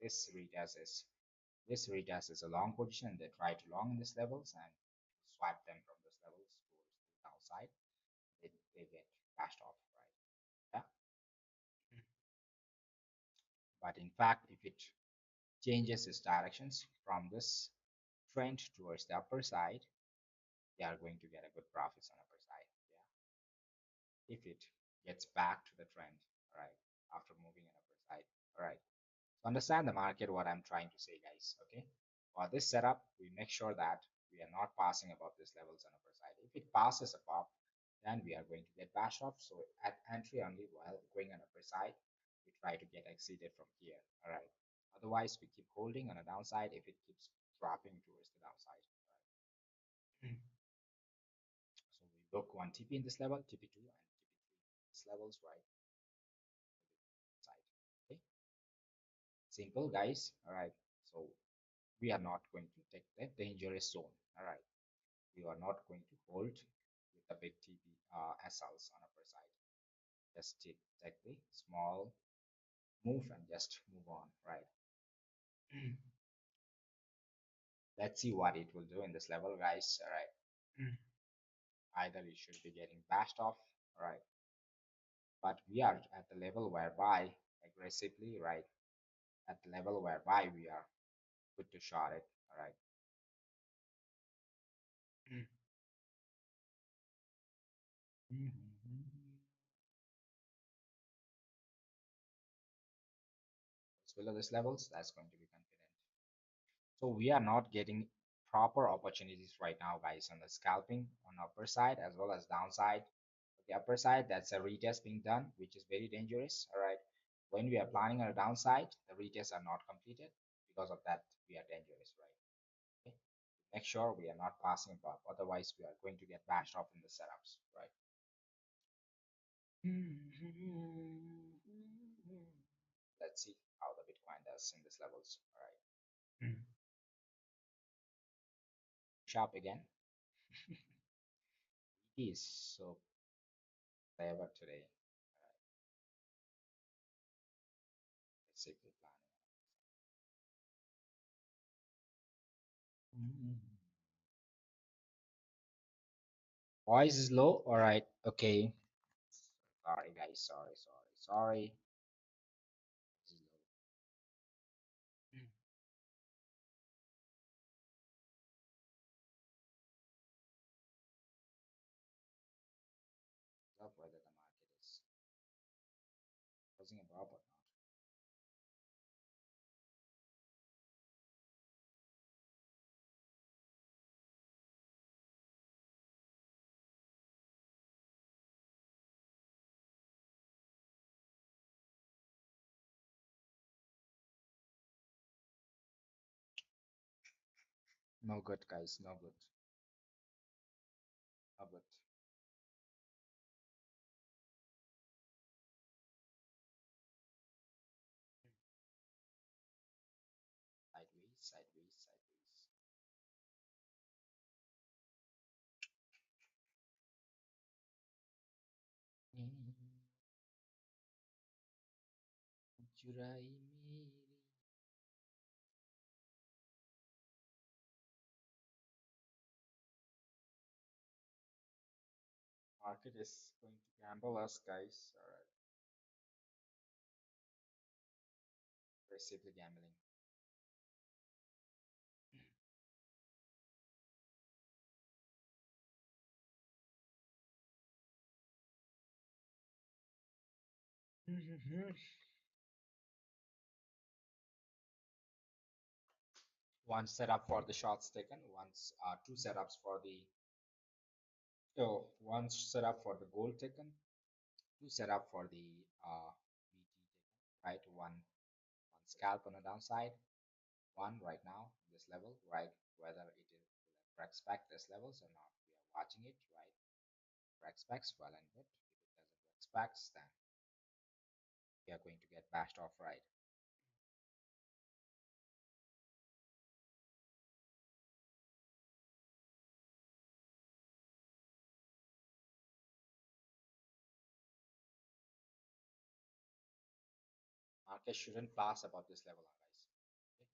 [SPEAKER 1] this retest is a long position. They try to long in these levels and swipe them from those levels towards the downside. They get bashed off, right? Yeah. But in fact, if it changes its directions from this trend towards the upper side, they are going to get a good profits on upper side. Yeah. If it gets back to the trend, all right, after moving an upper side, all right. So understand the market, what I'm trying to say, guys. Okay. For this setup, we make sure that we are not passing above these levels on upper side. If it passes above, then we are going to get bashed off. So at entry only while going on upper side, we try to get exceeded from here. All right. Otherwise, we keep holding on a downside if it keeps dropping towards the downside. All right. So we book one TP in this level, TP2 and TP3 these levels, right? Side. Okay. Simple, guys. All right. So we are not going to take the dangerous zone. All right. We are not going to hold with the big TP SLs on upper side. Just take the small move and just move on, right? Let's see what it will do in this level, guys. All right. Either it should be getting bashed off, all right? But we are at the level whereby aggressively, right? At the level whereby we are good to short it, all right? It's below this levels, that's going to be confident. So we are not getting proper opportunities right now, guys, on the scalping on upper side as well as downside. The upper side, that's a retest being done, which is very dangerous. All right. When we are planning on a downside, the retests are not completed. Because of that, we are dangerous, right? Okay. Make sure we are not passing above, otherwise we are going to get bashed off in the setups, right? Let's see how the Bitcoin does in these levels. All right. Sharp again. It is so clever today. All right. Basically planning. Voice is low. All right. Okay. Sorry, guys. Sorry. This is low. Love whether the market is closing above or not. No good, guys. No good. No good. Sideways, sideways, sideways. चुराई मेरी market is going to gamble us, guys. All right, aggressively gambling. One setup for the shots taken. Once two setups for the one setup for the gold taken. Two setup for the BT taken. Right, one scalp on the downside. One right now this level, right? Whether it is will respect these levels or not, we are watching it, right? Respects well and good. If it doesn't respect, then we are going to get bashed off, right? Market shouldn't pass above this level, guys. Okay?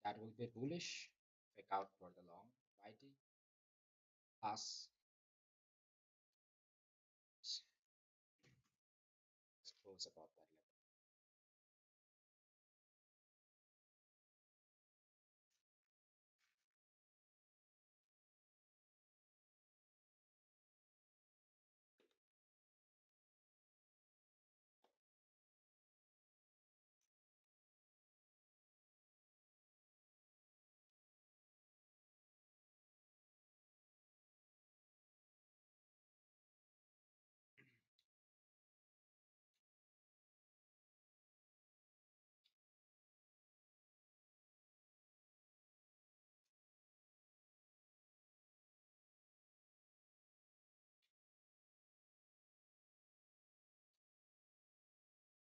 [SPEAKER 1] That will be bullish. Fake out for the long YT. Pass. Close above that level.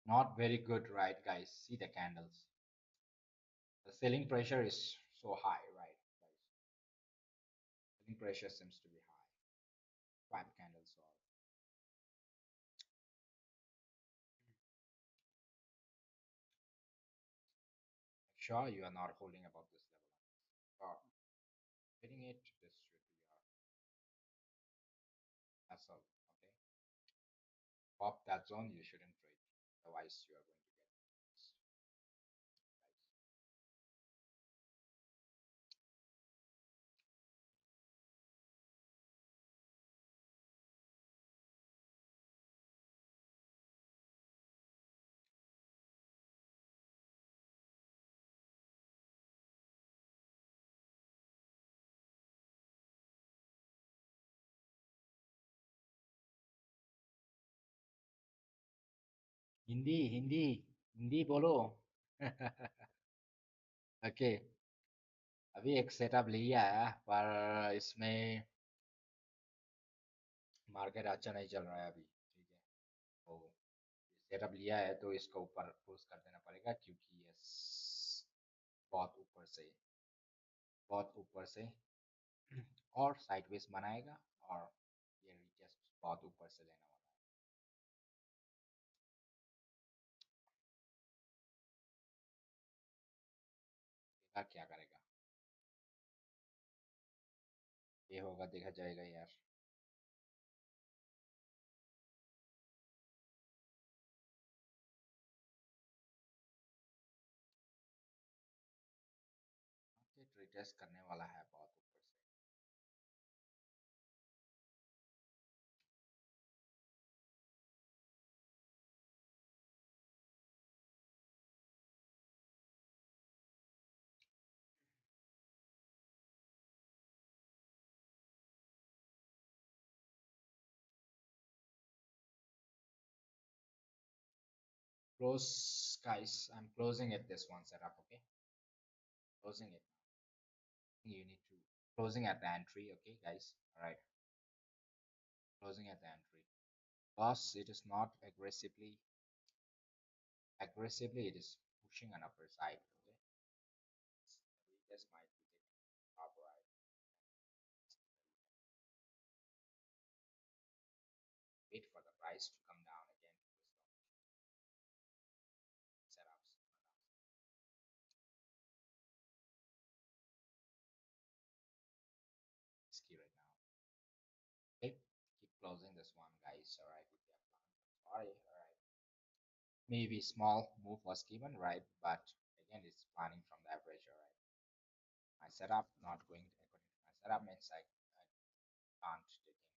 [SPEAKER 1] Not very good, right, guys? See the candles. The selling pressure is so high, right, guys? Selling pressure seems to be high. Five candles or make sure you are not holding above this level. Or hitting it, this should be your SL. Okay. Pop that zone, you shouldn't trade. Otherwise, you are going to get this. Hindi Hindi Hindi बोलो okay अभी एक setup लिया है पर इसमें market अच्छा नहीं चल रहा है अभी ठीक है तो सेटअप लिया है तो इसको ऊपर पुश कर देना पड़ेगा क्योंकि ये बहुत ऊपर से और साइडवेज बनाएगा और ये रिटेस्ट बहुत ऊपर से लेने वाला है क्या करेगा ये होगा देखा जाएगा यार मार्केट रिटेस्ट करने वाला है बहुत ऊपर से close guys I'm closing at this one setup okay closing it you need to closing at the entry okay guys all right closing at the entry plus it is not aggressively it is pushing an upper side okay this might be taking top right wait for the price to come down again to the setups risky right now okay keep closing this one guys all right if you have plans sorry all right maybe small move was given right but again it's planning from the average all right my setup not going according to my setup means I can't take in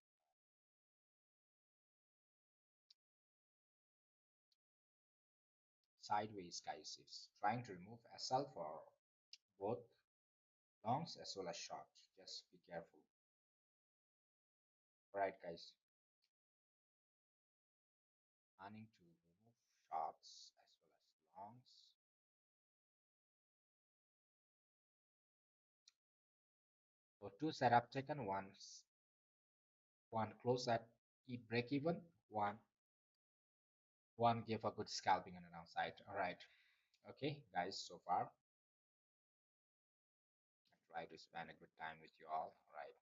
[SPEAKER 1] sideways guys it's trying to remove SL for both longs as well as short just be careful alright guys planning to remove shorts as well as longs so two setup taken one close at break even one gave a good scalping on the downside all right okay guys so far I try to spend a good time with you all right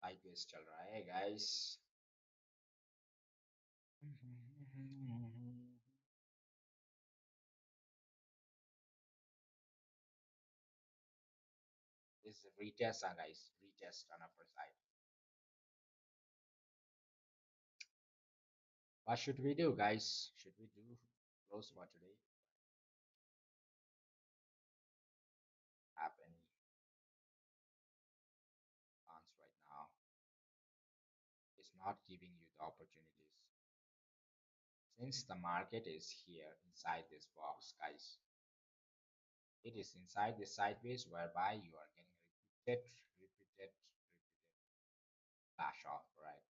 [SPEAKER 1] sideways चल रहा है guys this is retest guys retest on upper side what should we do guys should we do close for today have any plans right now it's not giving you the opportunities since the market is here inside this box guys it is inside the sideways whereby you are getting repeated flash off right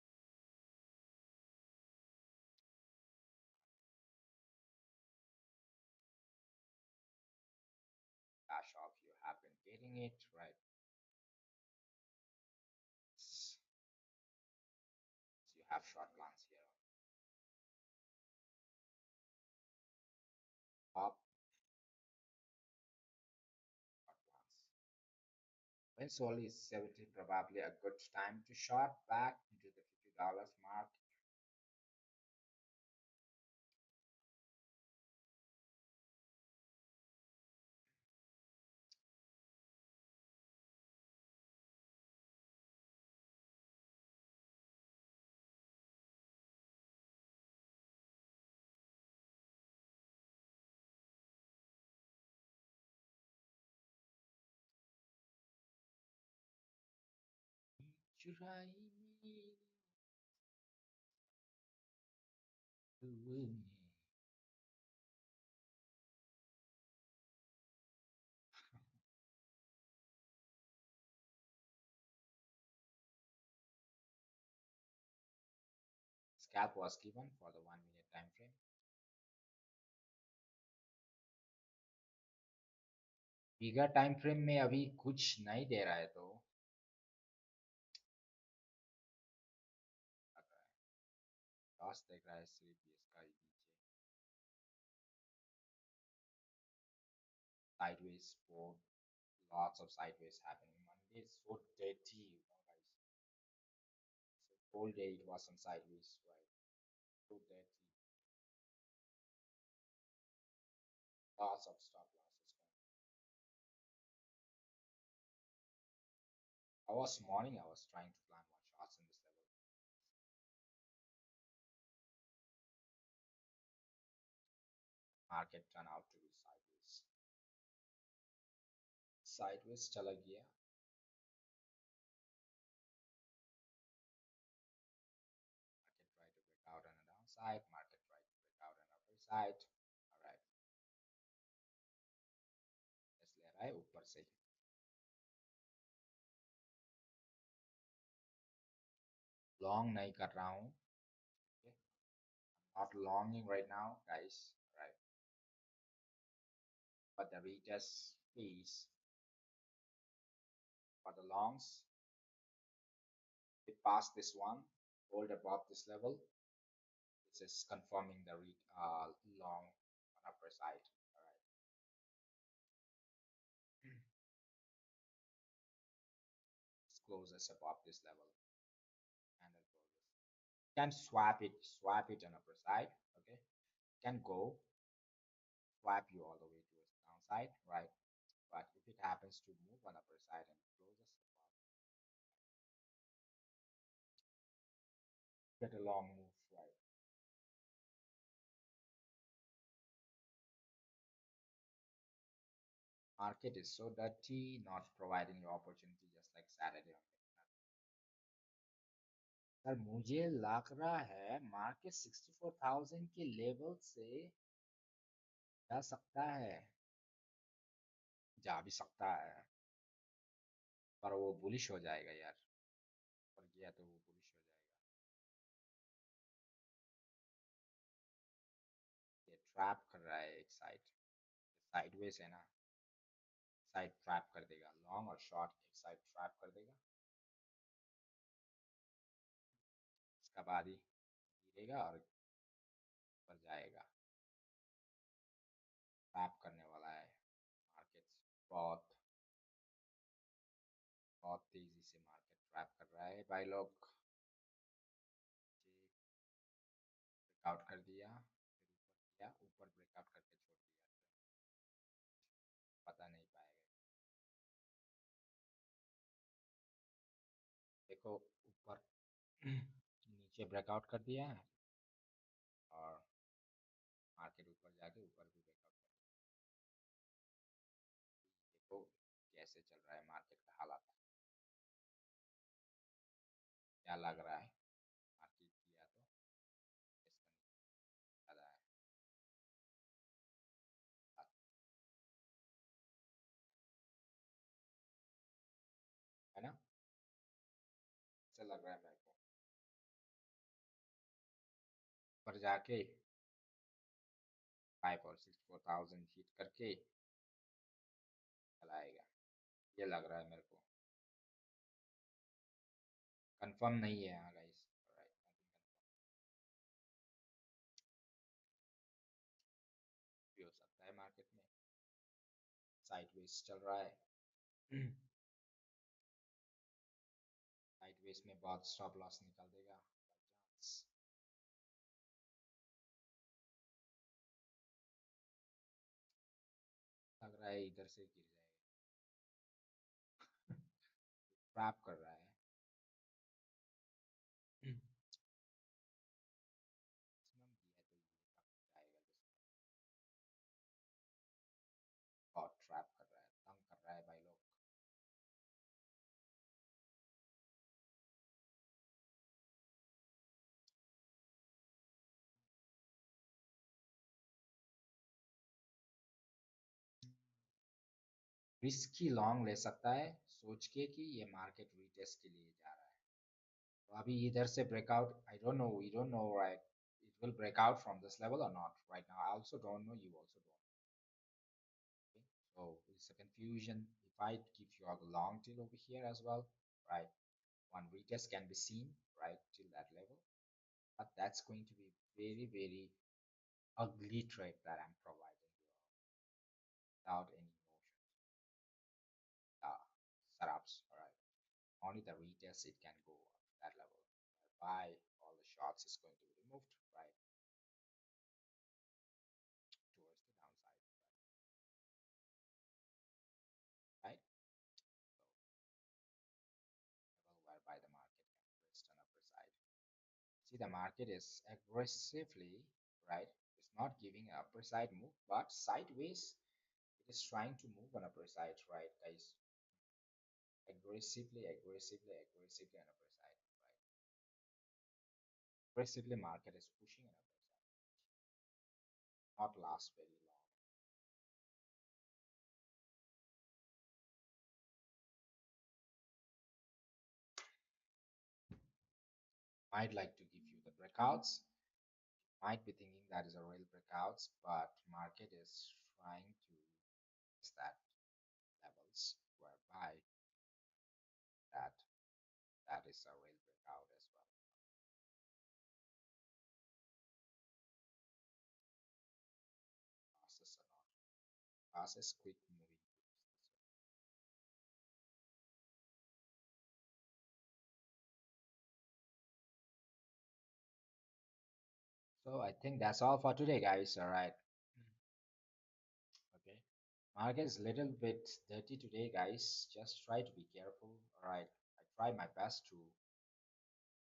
[SPEAKER 1] flash off you have been getting it right so you have short plans here top short plans when Sol is 70 probably a good time to short back into the $50 mark चुराई मेरी तूने scalp was given for the 1 minute time frame. Bigger time frame में अभी कुछ नहीं दे रहा है तो लॉस देख रहा है सिर्फ इसका ही नीचे sideways support. Lots of sideways happening. Monday is so dirty, you know, guys. So whole day it was on sideways, right? So dirty. Lots of stop losses. I was trying to plan one shots in this level. Market turned out to be sideways. Sideways चला गया. Market tried to break out on the downside. Market tried to break out on the upper side. All right. Let's ले रहा है ऊपर से. Long नहीं कर रहा हूँ. Okay. I'm not longing right now, guys. Right. But the retest fees for the longs, it passed this one, hold above this level. This is confirming the long on upper side. All right. This closes above this level and then closes. Can swap it on upper side. Okay. Can go swap you all the way towards the downside, right? But if it happens to move on upper side and closes above, get a long move, right? Market is so dirty, not providing you opportunity just like Saturday. Sir मुझे लग रहा है market 64,000 के level से जा सकता है, जा भी सकता है, पर वो बुलिश हो जाएगा यार, पर गया तो वो बुलिश हो जाएगा. ये ट्रैप कर रहा है एक साइड, साइडवेज है ना, साइड ट्रैप कर देगा, लॉन्ग और शॉर्ट एक साइड ट्रैप कर देगा, उसका बाद ही गिरेगा और ऊपर जाएगा. ट्रैप करने वाला है मार्केट, बहुत बहुत तेजी से मार्केट ट्रैप कर रहा है भाई लोग. ब्रेकआउट कर दिया, फिर ऊपर किया, ऊपर ब्रेकआउट करके छोड़ दिया, पता नहीं पाएगा. देखो ऊपर नीचे ब्रेकआउट कर दिया है और मार्केट ऊपर जाके ऊपर भी ब्रेकआउट कर दिया. देखो कैसे चल रहा है मार्केट का हालात, क्या लग रहा है मार्केट किया तो इसका ज्यादा है ना, ऐसा लग रहा है मेरे को. ऊपर जाके 5 और 64,000 हिट करके चलाएगा, ये लग रहा है मेरे को. कंफर्म नहीं है हाँ गाइस. भी हो सकता है मार्केट में साइडवेज चल रहा है. साइडवेज में बहुत स्टॉप लॉस निकाल देगा बाय चांस. लग रहा है इधर से गिर जाएगा, ट्रैप कर रहा है. मैक्सिमम दिया तो ये कब जाएगा जिसका, बहुत ट्रैप कर रहा है, तंग कर रहा है भाई लोग. रिस्की लॉन्ग ले सकता है सोच के कि ये मार्केट रीटेस्ट के लिए जा रहा है। तो अभी इधर से breakout, I don't know, we don't know right, it will break out from this level or not right now. I also don't know, you also don't. Okay, so it's a confusion. If I give you all the long tail over here as well, right, one retest can be seen right till that level, but that's going to be very very ugly trade that I'm providing you without any notions, setups. All right, only the retest it can go up to that level, whereby all the shots is going to be removed right towards the downside, right? So level whereby the market can rest on upper side. See, the market is aggressively, right? It's not giving an upper side move, but sideways it is trying to move on upper side, right, guys? Aggressively, aggressively, aggressively on upper side, right? Aggressively, market is pushing on upper side, not last very long. I'd like to give you the breakouts. Might be thinking that is a real breakouts, but market is trying to test that levels whereby that that is a real breakout as well. Passes or not. Passes quick moving. So I think that's all for today, guys. All right. Okay. Market is a little bit dirty today, guys. Just try to be careful. All right. I try my best to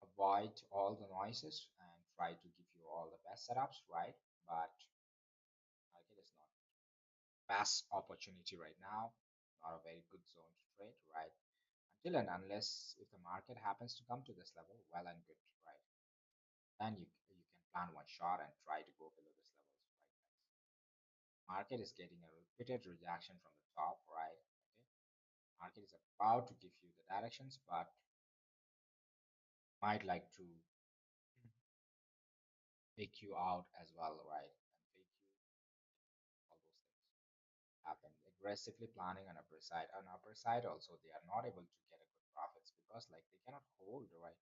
[SPEAKER 1] avoid all the noises and try to give you all the best setups, right? But market is not best opportunity right now. Not a very good zone to trade, right? Until and unless if the market happens to come to this level, well and good, right? Then you can plan one shot and try to go below this levels, right, guys? Market is getting a repeated rejection from the top, right? Okay, market is about to give you the directions, but might like to fake you out as well, right? And fake you, all those things happen. Aggressively planning on upper side. On upper side also, they are not able to get a good profits because like they cannot hold, right?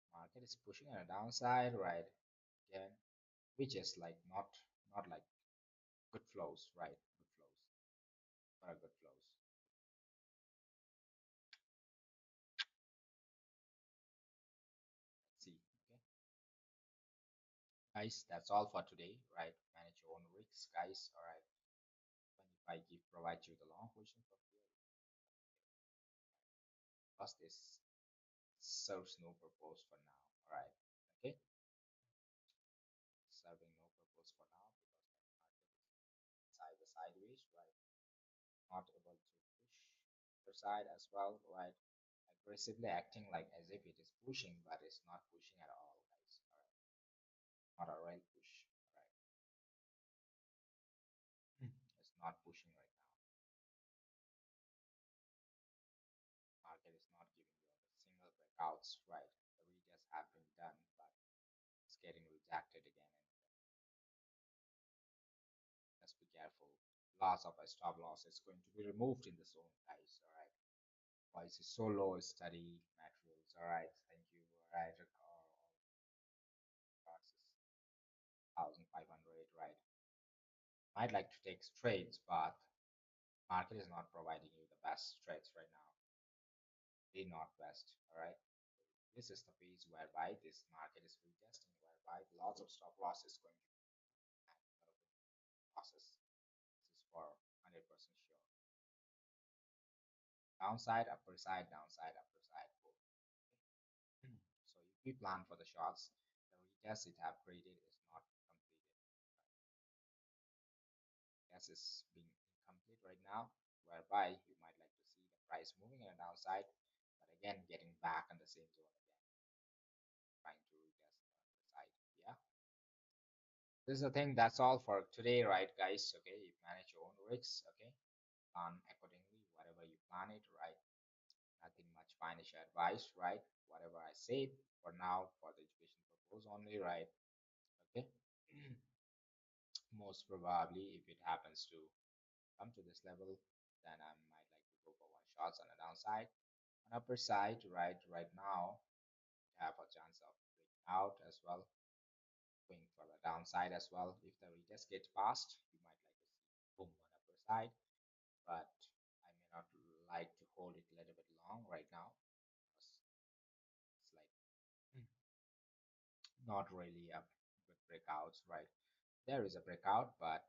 [SPEAKER 1] Market is pushing on a downside, right? Again, which is like not like good flows, right? Good flows, for a good flows. Let's see. Okay, guys, that's all for today, right? Manage your own risks, guys. All right. When if I give provide you the long position from here, because this serves no purpose for now. All right. Okay, serving no purpose for now because like market is sideways, right? Not able to push the side as well, right? Aggressively acting like as if it is pushing, but it's not pushing at all, guys. All right, not a real push. All right, it's not pushing right now. Market is not giving you the single breakouts, right? The retests have been done, but it's getting rejected again and again. Let's be careful. Loss of a stop loss is going to be removed in the zone, guys. All right. Price is so low, study materials. All right. Thank you. All right. Price is 1,500, right? I'd like to take trades, but market is not providing you the best trades right now. They not best. All right. This is the phase whereby this market is retesting, whereby lots of stop loss is going to losses. This is for 100% sure. Downside, upper side, downside, upper side, both. Okay. So if we plan for the shots, the retest it have created is not completed. Yes, is being incomplete right now, whereby you might like to see the price moving on the downside, but again getting back on the same zone again, trying to retest on the side. Yeah, this is the thing. That's all for today, right, guys? Okay, you manage your own risks. Okay, plan accordingly. plan it, right? Nothing much financial advice, right? Whatever I say for now, for the education purpose only, right? Okay. Most probably, if it happens to come to this level, then I might like to go for one shots on the downside. On upper side, right now, you have a chance of breaking out as well, going for the downside as well. If the retest gets passed, you might like to see boom on upper side, but I may not like to hold it a little bit long right now. It's like not really a good breakouts, right? There is a breakout, but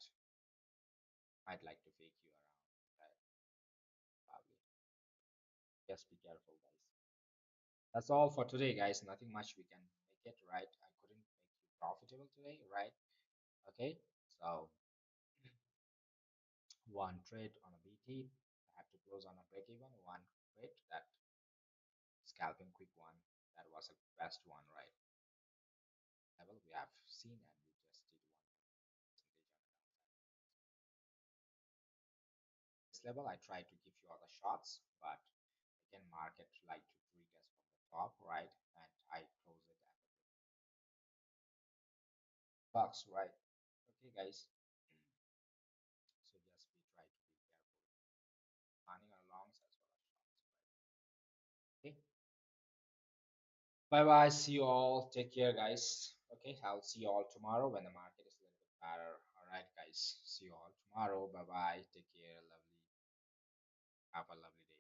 [SPEAKER 1] I'd like to fake you around, right? Probably. Just be careful, guys. That's all for today, guys. Nothing much we can make it, right? I couldn't make you profitable today, right? Okay. So one trade on a BT, I have to close on a break even. One trade, that scalping quick one, that was a best one, right? Level we have seen, and we just did 1% on the downside. This level, I try to give you all the shots, but again, market like to retest from the top, right? And I close it at the box, right? Okay, guys. So just be try to be careful, planning on longs as well as shorts, right? Okay. Bye bye. See you all. Take care, guys. Okay, I'll see you all tomorrow when the market is a little bit better. All right, guys. See you all tomorrow. Bye bye. Take care. Lovely. Have a lovely day.